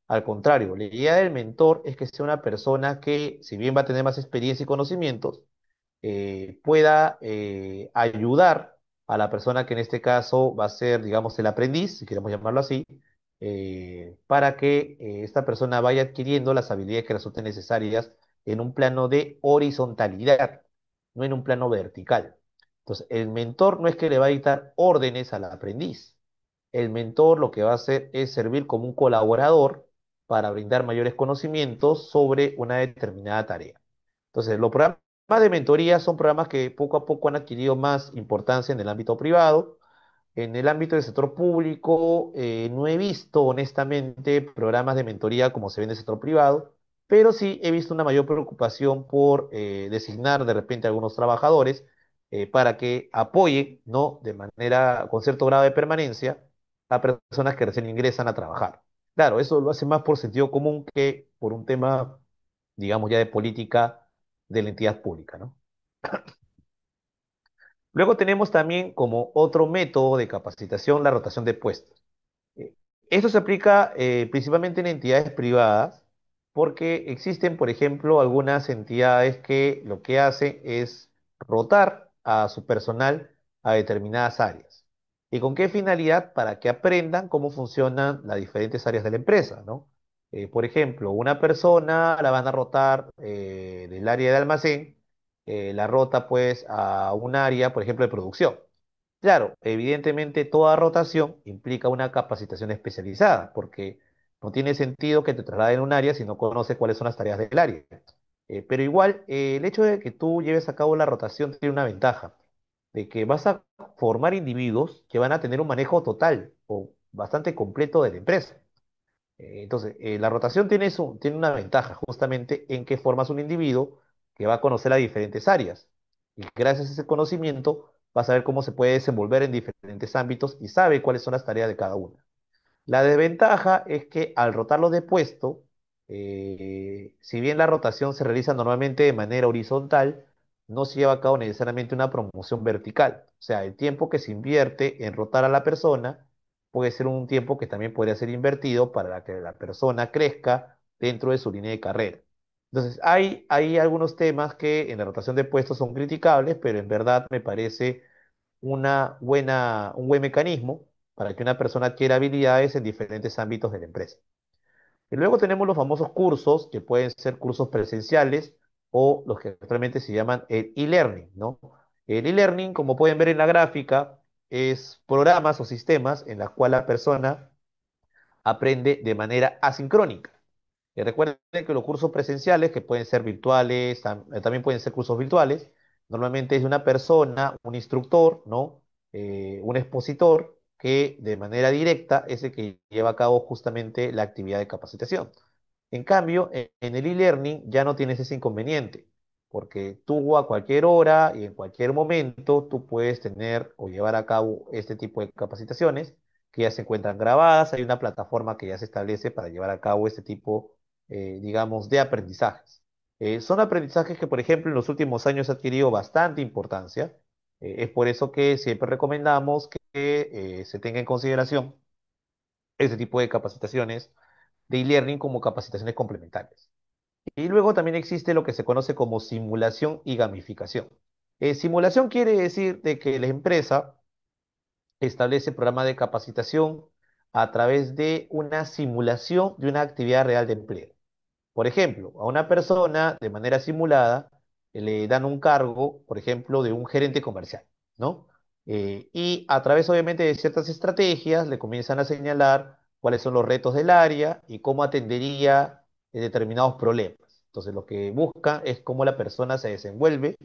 Al contrario, la idea del mentor es que sea una persona que, si bien va a tener más experiencia y conocimientos, pueda ayudar a la persona que en este caso va a ser, digamos, el aprendiz, si queremos llamarlo así, para que esta persona vaya adquiriendo las habilidades que resulten necesarias en un plano de horizontalidad, no en un plano vertical. Entonces, el mentor no es que le va a dictar órdenes al aprendiz. El mentor lo que va a hacer es servir como un colaborador para brindar mayores conocimientos sobre una determinada tarea. Entonces, los programas de mentoría son programas que poco a poco han adquirido más importancia en el ámbito privado. En el ámbito del sector público, no he visto honestamente programas de mentoría como se ve en el sector privado, pero sí he visto una mayor preocupación por designar de repente a algunos trabajadores para que apoyen, ¿no? De manera, con cierto grado de permanencia, a personas que recién ingresan a trabajar. Claro, eso lo hace más por sentido común que por un tema, digamos, ya de política de la entidad pública, ¿no? Luego tenemos también como otro método de capacitación la rotación de puestos. Eh, Esto se aplica principalmente en entidades privadas porque existen, por ejemplo, algunas entidades que lo que hacen es rotar a su personal a determinadas áreas. ¿Y con qué finalidad? Para que aprendan cómo funcionan las diferentes áreas de la empresa, ¿no? Por ejemplo, una persona la van a rotar del área de almacén, la rota pues a un área, por ejemplo, de producción. Claro, evidentemente toda rotación implica una capacitación especializada, porque no tiene sentido que te trasladen a un área si no conoces cuáles son las tareas del área. Pero igual, el hecho de que tú lleves a cabo la rotación tiene una ventaja, de que vas a formar individuos que van a tener un manejo total o bastante completo de la empresa. Entonces, la rotación tiene una ventaja justamente en que formas un individuo que va a conocer las diferentes áreas. Y gracias a ese conocimiento va a saber cómo se puede desenvolver en diferentes ámbitos y sabe cuáles son las tareas de cada uno. La desventaja es que al rotarlo de puesto, si bien la rotación se realiza normalmente de manera horizontal, no se lleva a cabo necesariamente una promoción vertical. O sea, el tiempo que se invierte en rotar a la persona puede ser un tiempo que también podría ser invertido para que la persona crezca dentro de su línea de carrera. Entonces, hay algunos temas que en la rotación de puestos son criticables, pero en verdad me parece un buen mecanismo para que una persona adquiera habilidades en diferentes ámbitos de la empresa. Y luego tenemos los famosos cursos, que pueden ser cursos presenciales o los que actualmente se llaman el e-learning, ¿no? El e-learning, como pueden ver en la gráfica, es programas o sistemas en los cuales la persona aprende de manera asincrónica. Recuerden que los cursos presenciales, que pueden ser virtuales, también pueden ser cursos virtuales, normalmente es de una persona, un instructor, ¿no? Un expositor que de manera directa es el que lleva a cabo justamente la actividad de capacitación. En cambio, en el e-learning ya no tienes ese inconveniente, porque tú a cualquier hora y en cualquier momento tú puedes tener o llevar a cabo este tipo de capacitaciones que ya se encuentran grabadas, hay una plataforma que ya se establece para llevar a cabo este tipo, digamos, de aprendizajes. Son aprendizajes que, por ejemplo, en los últimos años ha adquirido bastante importancia. Es por eso que siempre recomendamos que se tenga en consideración este tipo de capacitaciones de e-learning como capacitaciones complementarias. Y luego también existe lo que se conoce como simulación y gamificación. Simulación quiere decir de que la empresa establece programas de capacitación a través de una simulación de una actividad real de empleo. Por ejemplo, a una persona de manera simulada le dan un cargo, por ejemplo, de un gerente comercial, ¿no? Y a través, obviamente, de ciertas estrategias le comienzan a señalar cuáles son los retos del área y cómo atendería determinados problemas. Entonces, lo que busca es cómo la persona se desenvuelve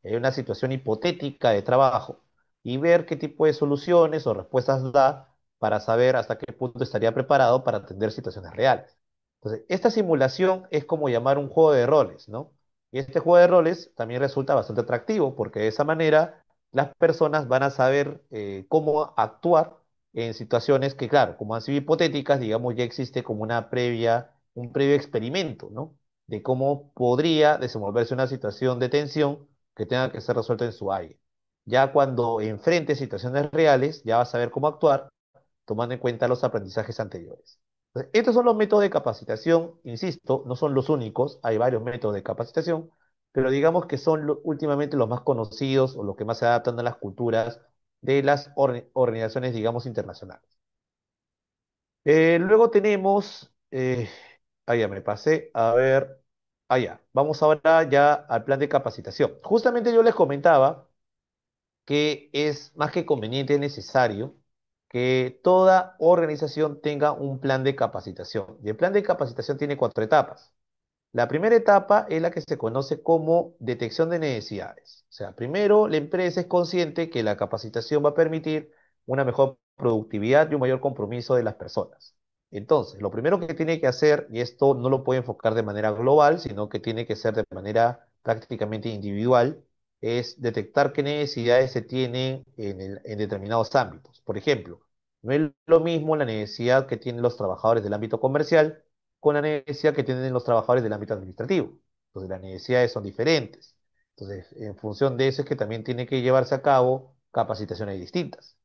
en una situación hipotética de trabajo y ver qué tipo de soluciones o respuestas da para saber hasta qué punto estaría preparado para atender situaciones reales. Entonces, esta simulación es como llamar un juego de roles, ¿no? Y este juego de roles también resulta bastante atractivo porque de esa manera las personas van a saber cómo actuar en situaciones que, claro, como han sido hipotéticas, digamos, ya existe como un previo experimento, ¿no? De cómo podría desenvolverse una situación de tensión que tenga que ser resuelta en su área. Ya cuando enfrente situaciones reales, ya va a saber cómo actuar tomando en cuenta los aprendizajes anteriores. Entonces, estos son los métodos de capacitación, insisto, no son los únicos, hay varios métodos de capacitación, pero digamos que son últimamente los más conocidos o los que más se adaptan a las culturas de las organizaciones, digamos, internacionales. Luego tenemos, ya me pasé, a ver, ya, vamos ahora ya al plan de capacitación. Justamente yo les comentaba que es más que conveniente, es necesario que toda organización tenga un plan de capacitación. Y el plan de capacitación tiene cuatro etapas. La primera etapa es la que se conoce como detección de necesidades. O sea, primero la empresa es consciente que la capacitación va a permitir una mejor productividad y un mayor compromiso de las personas. Entonces, lo primero que tiene que hacer, y esto no lo puede enfocar de manera global, sino que tiene que ser de manera prácticamente individual, es detectar qué necesidades se tienen en determinados ámbitos. Por ejemplo, no es lo mismo la necesidad que tienen los trabajadores del ámbito comercial con la necesidad que tienen los trabajadores del ámbito administrativo. Entonces, las necesidades son diferentes. Entonces, en función de eso es que también tiene que llevarse a cabo capacitaciones distintas.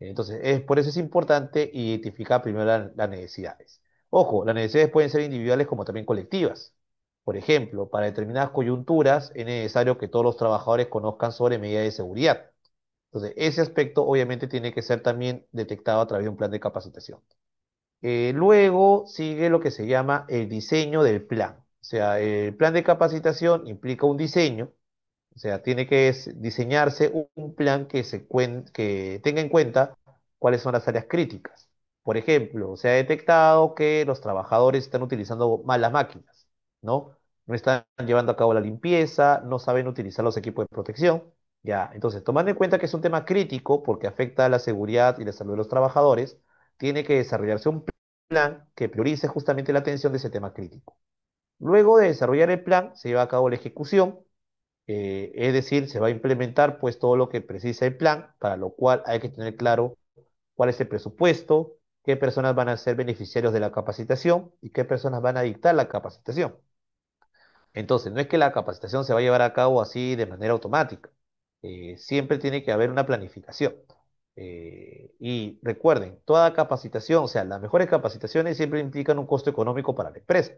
Entonces, por eso es importante identificar primero las necesidades. Ojo, las necesidades pueden ser individuales como también colectivas. Por ejemplo, para determinadas coyunturas es necesario que todos los trabajadores conozcan sobre medidas de seguridad. Entonces, ese aspecto obviamente tiene que ser también detectado a través de un plan de capacitación. Luego sigue lo que se llama el diseño del plan. O sea, el plan de capacitación implica un diseño, o sea, tiene que diseñarse un plan que tenga en cuenta cuáles son las áreas críticas. Por ejemplo, se ha detectado que los trabajadores están utilizando mal las máquinas, ¿no? No están llevando a cabo la limpieza, no saben utilizar los equipos de protección. Ya, entonces, tomando en cuenta que es un tema crítico porque afecta a la seguridad y la salud de los trabajadores, tiene que desarrollarse un plan que priorice justamente la atención de ese tema crítico. Luego de desarrollar el plan, se lleva a cabo la ejecución Es decir, se va a implementar pues todo lo que precisa el plan, para lo cual hay que tener claro cuál es el presupuesto, qué personas van a ser beneficiarios de la capacitación y qué personas van a dictar la capacitación. Entonces, no es que la capacitación se va a llevar a cabo así de manera automática. Siempre tiene que haber una planificación. Y recuerden, toda capacitación, o sea, las mejores capacitaciones siempre implican un costo económico para la empresa.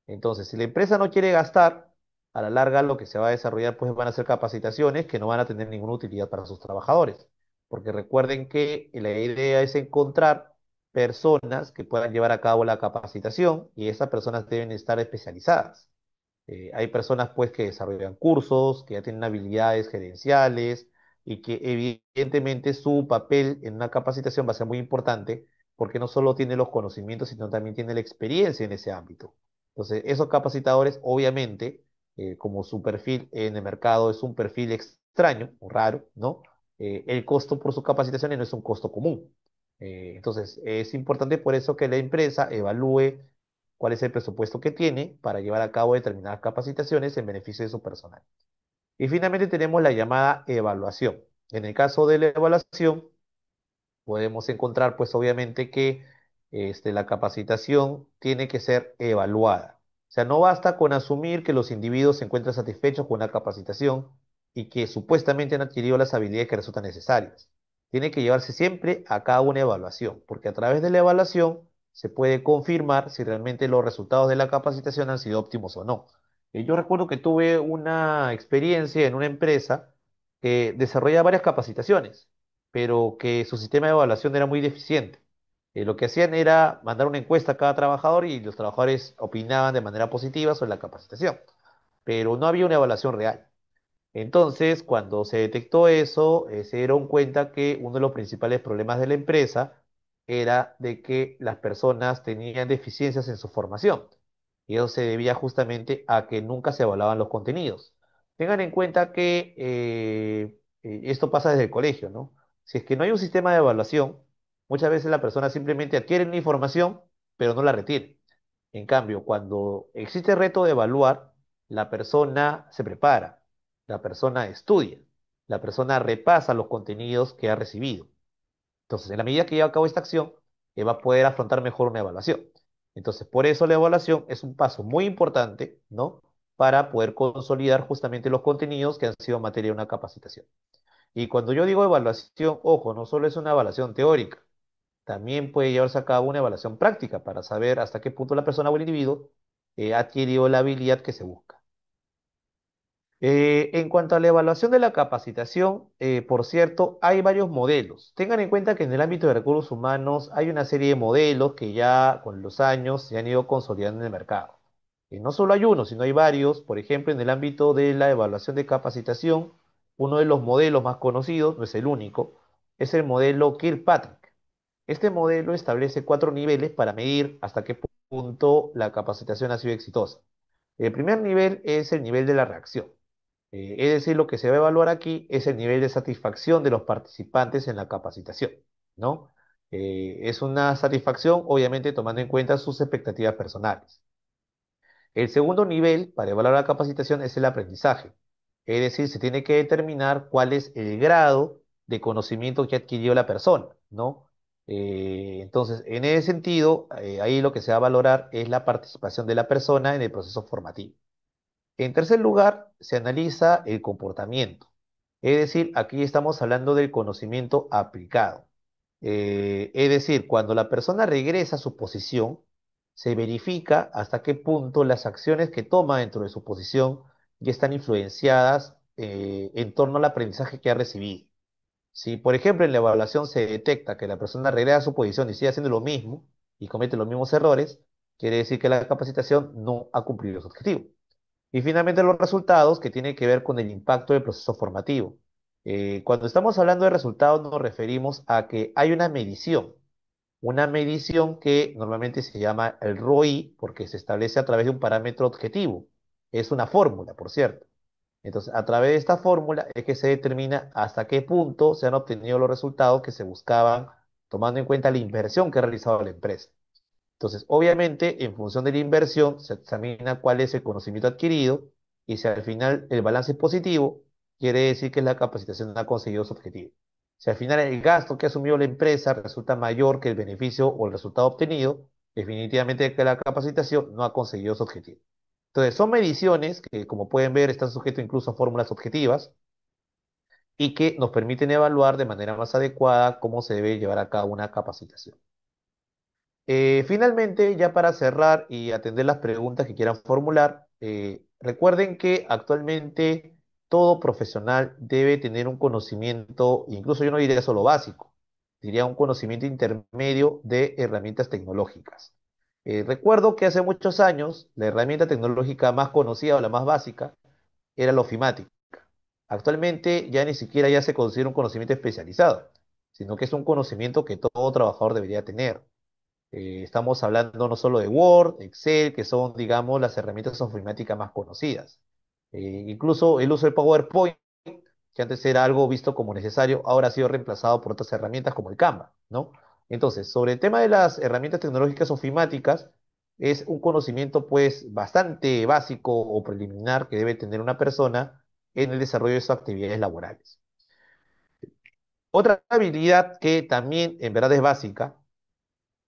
Entonces, si la empresa no quiere gastar, a la larga lo que se va a desarrollar pues van a ser capacitaciones que no van a tener ninguna utilidad para sus trabajadores. Porque recuerden que la idea es encontrar personas que puedan llevar a cabo la capacitación y esas personas deben estar especializadas. Hay personas pues que desarrollan cursos, que ya tienen habilidades gerenciales y que evidentemente su papel en una capacitación va a ser muy importante porque no solo tiene los conocimientos, sino también tiene la experiencia en ese ámbito. Entonces, esos capacitadores, obviamente, como su perfil en el mercado es un perfil extraño o raro, ¿no? El costo por sus capacitaciones no es un costo común. Entonces, es importante por eso que la empresa evalúe cuál es el presupuesto que tiene para llevar a cabo determinadas capacitaciones en beneficio de su personal. Y finalmente tenemos la llamada evaluación. En el caso de la evaluación, podemos encontrar, pues obviamente que la capacitación tiene que ser evaluada. O sea, no basta con asumir que los individuos se encuentran satisfechos con una capacitación y que supuestamente han adquirido las habilidades que resultan necesarias. Tiene que llevarse siempre a cabo una evaluación, porque a través de la evaluación se puede confirmar si realmente los resultados de la capacitación han sido óptimos o no. Yo recuerdo que tuve una experiencia en una empresa que desarrollaba varias capacitaciones pero que su sistema de evaluación era muy deficiente. Lo que hacían era mandar una encuesta a cada trabajador y los trabajadores opinaban de manera positiva sobre la capacitación, pero no había una evaluación real. Entonces, cuando se detectó eso, se dieron cuenta que uno de los principales problemas de la empresa era de que las personas tenían deficiencias en su formación. Y eso se debía justamente a que nunca se evaluaban los contenidos. Tengan en cuenta que esto pasa desde el colegio, ¿no? Si es que no hay un sistema de evaluación, muchas veces la persona simplemente adquiere una información, pero no la retiene. En cambio, cuando existe el reto de evaluar, la persona se prepara, la persona estudia, la persona repasa los contenidos que ha recibido. Entonces, en la medida que lleva a cabo esta acción, va a poder afrontar mejor una evaluación. Entonces, por eso la evaluación es un paso muy importante, ¿no? Para poder consolidar justamente los contenidos que han sido materia de una capacitación. Y cuando yo digo evaluación, ojo, no solo es una evaluación teórica, también puede llevarse a cabo una evaluación práctica para saber hasta qué punto la persona o el individuo ha adquirido la habilidad que se busca. En cuanto a la evaluación de la capacitación, por cierto, hay varios modelos. Tengan en cuenta que en el ámbito de recursos humanos hay una serie de modelos que ya con los años se han ido consolidando en el mercado. Y no solo hay uno, sino hay varios. Por ejemplo, en el ámbito de la evaluación de capacitación, uno de los modelos más conocidos, no es el único, es el modelo Kirkpatrick. Este modelo establece cuatro niveles para medir hasta qué punto la capacitación ha sido exitosa. El primer nivel es el nivel de la reacción. Es decir, lo que se va a evaluar aquí es el nivel de satisfacción de los participantes en la capacitación, ¿no? Es una satisfacción, obviamente, tomando en cuenta sus expectativas personales. El segundo nivel para evaluar la capacitación es el aprendizaje. Es decir, se tiene que determinar cuál es el grado de conocimiento que adquirió la persona, ¿no? Entonces, en ese sentido, ahí lo que se va a valorar es la participación de la persona en el proceso formativo. En tercer lugar, se analiza el comportamiento. Es decir, aquí estamos hablando del conocimiento aplicado. Es decir, cuando la persona regresa a su posición, se verifica hasta qué punto las acciones que toma dentro de su posición ya están influenciadas en torno al aprendizaje que ha recibido. Si, por ejemplo, en la evaluación se detecta que la persona regresa a su posición y sigue haciendo lo mismo y comete los mismos errores, quiere decir que la capacitación no ha cumplido su objetivo. Y finalmente los resultados que tienen que ver con el impacto del proceso formativo. Cuando estamos hablando de resultados nos referimos a que hay una medición que normalmente se llama el ROI porque se establece a través de un parámetro objetivo. Es una fórmula, por cierto. Entonces, a través de esta fórmula es que se determina hasta qué punto se han obtenido los resultados que se buscaban, tomando en cuenta la inversión que ha realizado la empresa. Entonces, obviamente, en función de la inversión, se examina cuál es el conocimiento adquirido y si al final el balance es positivo, quiere decir que la capacitación ha conseguido su objetivo. Si al final el gasto que ha asumido la empresa resulta mayor que el beneficio o el resultado obtenido, definitivamente que la capacitación no ha conseguido su objetivo. Entonces, son mediciones que, como pueden ver, están sujetas incluso a fórmulas objetivas y que nos permiten evaluar de manera más adecuada cómo se debe llevar a cabo una capacitación. Finalmente, ya para cerrar y atender las preguntas que quieran formular, recuerden que actualmente todo profesional debe tener un conocimiento, incluso yo no diría solo básico, diría un conocimiento intermedio de herramientas tecnológicas. Recuerdo que hace muchos años la herramienta tecnológica más conocida o la más básica era la ofimática. Actualmente ya ni siquiera ya se considera un conocimiento especializado, sino que es un conocimiento que todo trabajador debería tener. Estamos hablando no solo de Word, Excel, que son, digamos, las herramientas informáticas más conocidas. Incluso el uso de PowerPoint, que antes era algo visto como necesario, ahora ha sido reemplazado por otras herramientas como el Canva, ¿no? Entonces, sobre el tema de las herramientas tecnológicas ofimáticas, es un conocimiento pues bastante básico o preliminar que debe tener una persona en el desarrollo de sus actividades laborales. Otra habilidad que también en verdad es básica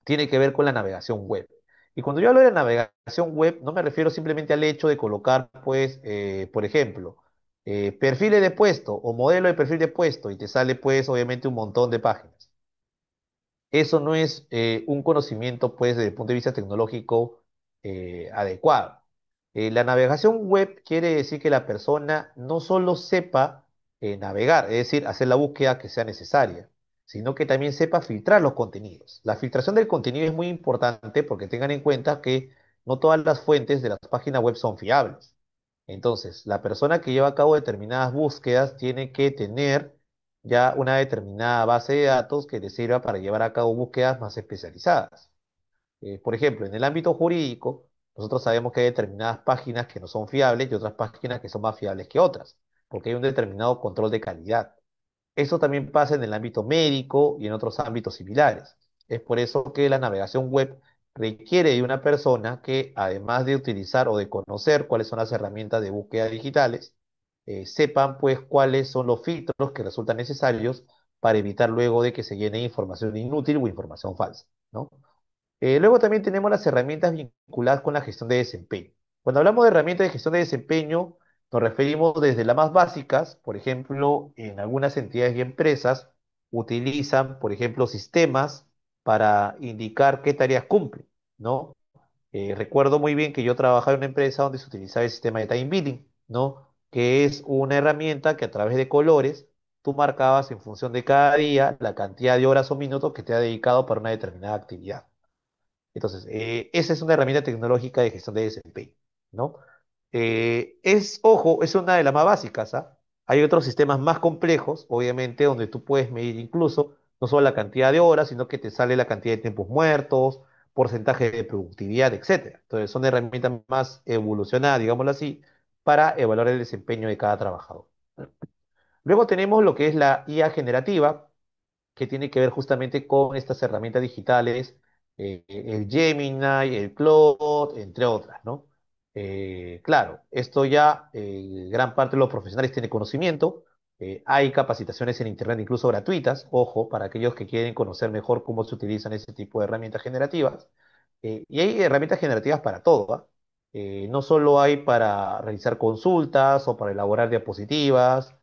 tiene que ver con la navegación web. Y cuando yo hablo de navegación web, no me refiero simplemente al hecho de colocar, pues, por ejemplo, perfiles de puesto o modelo de perfil de puesto y te sale, pues, obviamente un montón de páginas. Eso no es un conocimiento, pues, desde el punto de vista tecnológico adecuado. La navegación web quiere decir que la persona no solo sepa navegar, es decir, hacer la búsqueda que sea necesaria, sino que también sepa filtrar los contenidos. La filtración del contenido es muy importante porque tengan en cuenta que no todas las fuentes de las páginas web son fiables. Entonces, la persona que lleva a cabo determinadas búsquedas tiene que tener ya una determinada base de datos que le sirva para llevar a cabo búsquedas más especializadas. Por ejemplo, en el ámbito jurídico, nosotros sabemos que hay determinadas páginas que no son fiables y otras páginas que son más fiables que otras, porque hay un determinado control de calidad. Eso también pasa en el ámbito médico y en otros ámbitos similares. Es por eso que la navegación web requiere de una persona que, además de utilizar o de conocer cuáles son las herramientas de búsqueda digitales, sepan pues cuáles son los filtros que resultan necesarios para evitar luego de que se llene información inútil o información falsa, ¿no? Luego también tenemos las herramientas vinculadas con la gestión de desempeño. Cuando hablamos de herramientas de gestión de desempeño, nos referimos desde las más básicas, por ejemplo, en algunas entidades y empresas utilizan, por ejemplo, sistemas para indicar qué tareas cumplen, ¿no? Recuerdo muy bien que yo trabajaba en una empresa donde se utilizaba el sistema de time billing, ¿no? Que es una herramienta que a través de colores tú marcabas en función de cada día la cantidad de horas o minutos que te ha dedicado para una determinada actividad. Entonces, esa es una herramienta tecnológica de gestión de desempeño, ¿no? Ojo, es una de las más básicas, ¿ah? Hay otros sistemas más complejos, obviamente, donde tú puedes medir incluso no solo la cantidad de horas, sino que te sale la cantidad de tiempos muertos, porcentaje de productividad, etcétera. Entonces, son herramientas más evolucionadas, digámoslo así, para evaluar el desempeño de cada trabajador. Luego tenemos lo que es la IA generativa, que tiene que ver justamente con estas herramientas digitales, el Gemini, el Claude, entre otras, ¿no? Claro, esto ya gran parte de los profesionales tiene conocimiento. Hay capacitaciones en Internet, incluso gratuitas, ojo, para aquellos que quieren conocer mejor cómo se utilizan ese tipo de herramientas generativas. Y hay herramientas generativas para todo, ¿ah? No solo hay para realizar consultas o para elaborar diapositivas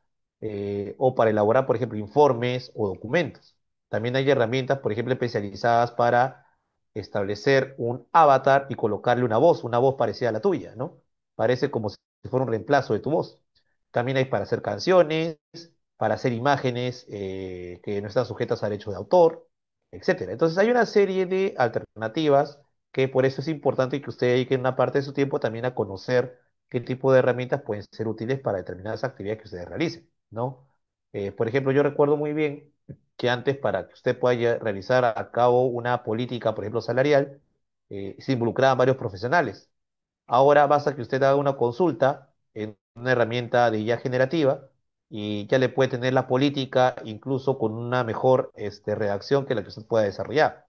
o para elaborar, por ejemplo, informes o documentos. También hay herramientas, por ejemplo, especializadas para establecer un avatar y colocarle una voz parecida a la tuya, ¿no? Parece como si fuera un reemplazo de tu voz. También hay para hacer canciones, para hacer imágenes que no están sujetas a derechos de autor, etcétera. Entonces hay una serie de alternativas que por eso es importante que usted dedique una parte de su tiempo también a conocer qué tipo de herramientas pueden ser útiles para determinadas actividades que ustedes realicen, ¿no? Por ejemplo, yo recuerdo muy bien que antes para que usted pueda realizar a cabo una política, por ejemplo, salarial, se involucraban varios profesionales. Ahora basta que usted haga una consulta en una herramienta de IA generativa y ya le puede tener la política incluso con una mejor redacción que la que usted pueda desarrollar.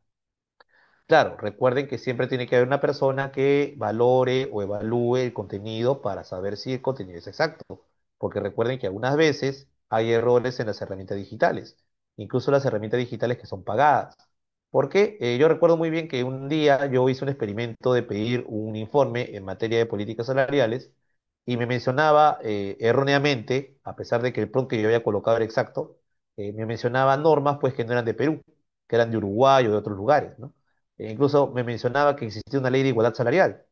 Claro, recuerden que siempre tiene que haber una persona que valore o evalúe el contenido para saber si el contenido es exacto, porque recuerden que algunas veces hay errores en las herramientas digitales, incluso las herramientas digitales que son pagadas. Porque yo recuerdo muy bien que un día yo hice un experimento de pedir un informe en materia de políticas salariales y me mencionaba erróneamente, a pesar de que el prompt que yo había colocado era exacto, me mencionaba normas pues que no eran de Perú, que eran de Uruguay o de otros lugares, ¿no? Incluso me mencionaba que existía una ley de igualdad salarial,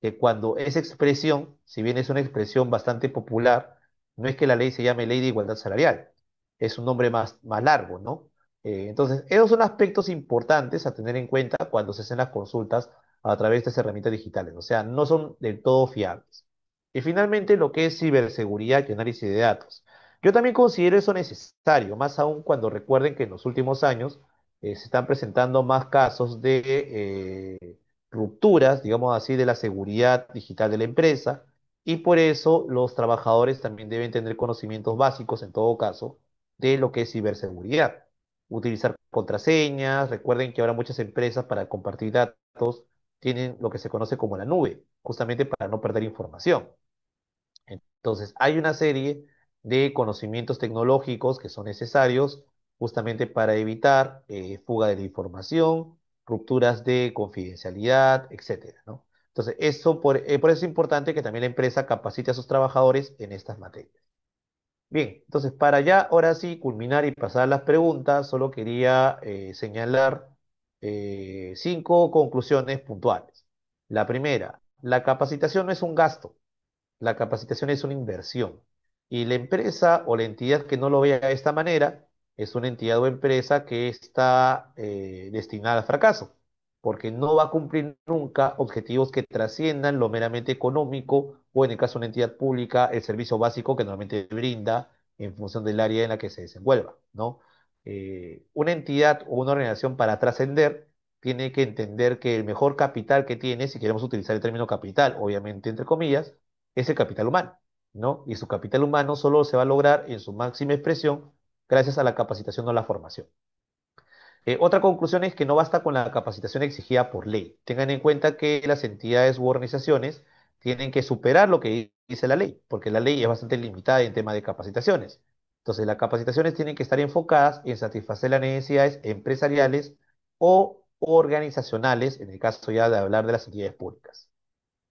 que cuando esa expresión, si bien es una expresión bastante popular, no es que la ley se llame ley de igualdad salarial, es un nombre más largo, ¿no? Entonces, esos son aspectos importantes a tener en cuenta cuando se hacen las consultas a través de estas herramientas digitales, o sea, no son del todo fiables. Y finalmente, lo que es ciberseguridad y análisis de datos. Yo también considero eso necesario, más aún cuando recuerden que en los últimos años se están presentando más casos de rupturas, digamos así, de la seguridad digital de la empresa y por eso los trabajadores también deben tener conocimientos básicos, en todo caso, de lo que es ciberseguridad. Utilizar contraseñas, recuerden que ahora muchas empresas para compartir datos tienen lo que se conoce como la nube, justamente para no perder información. Entonces, hay una serie de conocimientos tecnológicos que son necesarios justamente para evitar fuga de la información, rupturas de confidencialidad, etcétera, ¿no? Entonces, por eso es importante que también la empresa capacite a sus trabajadores en estas materias. Bien, entonces para ya ahora sí culminar y pasar a las preguntas, solo quería señalar 5 conclusiones puntuales. La primera, la capacitación no es un gasto, la capacitación es una inversión. Y la empresa o la entidad que no lo vea de esta manera es una entidad o empresa que está destinada al fracaso, porque no va a cumplir nunca objetivos que trasciendan lo meramente económico o en el caso de una entidad pública, el servicio básico que normalmente brinda en función del área en la que se desenvuelva, ¿no? Una entidad o una organización para trascender tiene que entender que el mejor capital que tiene, si queremos utilizar el término capital, obviamente entre comillas, es el capital humano, ¿no? Y su capital humano solo se va a lograr en su máxima expresión gracias a la capacitación o la formación. Otra conclusión es que no basta con la capacitación exigida por ley. Tengan en cuenta que las entidades u organizaciones tienen que superar lo que dice la ley, porque la ley es bastante limitada en tema de capacitaciones. Entonces, las capacitaciones tienen que estar enfocadas en satisfacer las necesidades empresariales o organizacionales, en el caso ya de hablar de las entidades públicas.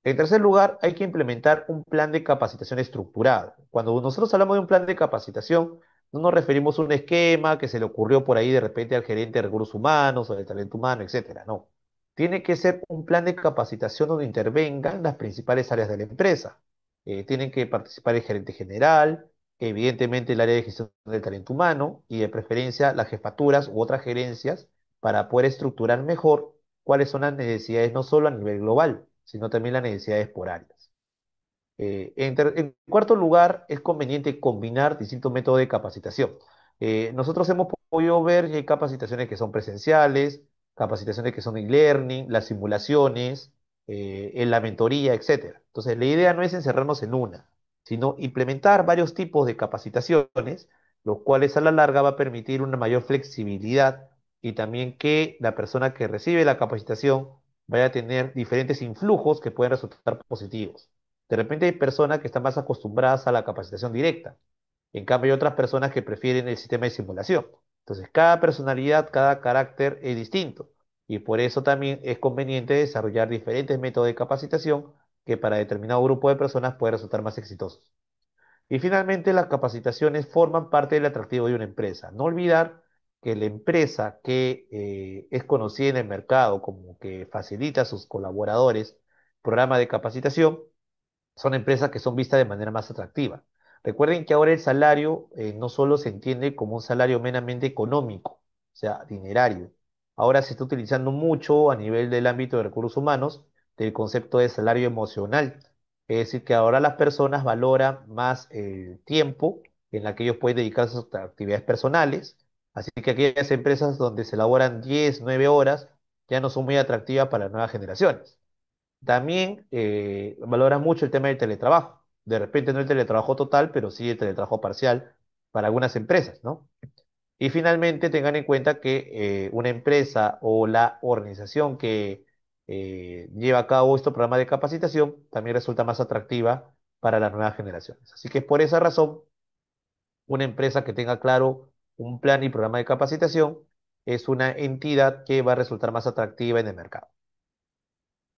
En tercer lugar, hay que implementar un plan de capacitación estructurado. Cuando nosotros hablamos de un plan de capacitación, no nos referimos a un esquema que se le ocurrió por ahí de repente al gerente de recursos humanos o de talento humano, etcétera. No. Tiene que ser un plan de capacitación donde intervengan las principales áreas de la empresa. Tienen que participar el gerente general, evidentemente el área de gestión del talento humano y de preferencia las jefaturas u otras gerencias para poder estructurar mejor cuáles son las necesidades no solo a nivel global, sino también las necesidades por áreas. En cuarto lugar, es conveniente combinar distintos métodos de capacitación. Nosotros hemos podido ver que hay capacitaciones que son presenciales, capacitaciones que son e-learning, las simulaciones, en la mentoría, etcétera. Entonces, la idea no es encerrarnos en una, sino implementar varios tipos de capacitaciones, los cuales a la larga va a permitir una mayor flexibilidad y también que la persona que recibe la capacitación vaya a tener diferentes influjos que pueden resultar positivos. De repente hay personas que están más acostumbradas a la capacitación directa. En cambio, hay otras personas que prefieren el sistema de simulación. Entonces, cada personalidad, cada carácter es distinto. Y por eso también es conveniente desarrollar diferentes métodos de capacitación que para determinado grupo de personas pueden resultar más exitosos. Y finalmente, las capacitaciones forman parte del atractivo de una empresa. No olvidar que la empresa que es conocida en el mercado como que facilita a sus colaboradores programa de capacitación, son empresas que son vistas de manera más atractiva. Recuerden que ahora el salario no solo se entiende como un salario meramente económico, o sea, dinerario. Ahora se está utilizando mucho a nivel del ámbito de recursos humanos del concepto de salario emocional. Es decir, que ahora las personas valoran más el tiempo en la que ellos pueden dedicarse a sus actividades personales. Así que aquellas empresas donde se elaboran 10, 9 horas ya no son muy atractivas para las nuevas generaciones. También valora mucho el tema del teletrabajo. De repente no el teletrabajo total, pero sí el teletrabajo parcial para algunas empresas, ¿no? Y finalmente tengan en cuenta que una empresa o la organización que lleva a cabo este programa de capacitación también resulta más atractiva para las nuevas generaciones. Así que por esa razón, una empresa que tenga claro un plan y programa de capacitación es una entidad que va a resultar más atractiva en el mercado.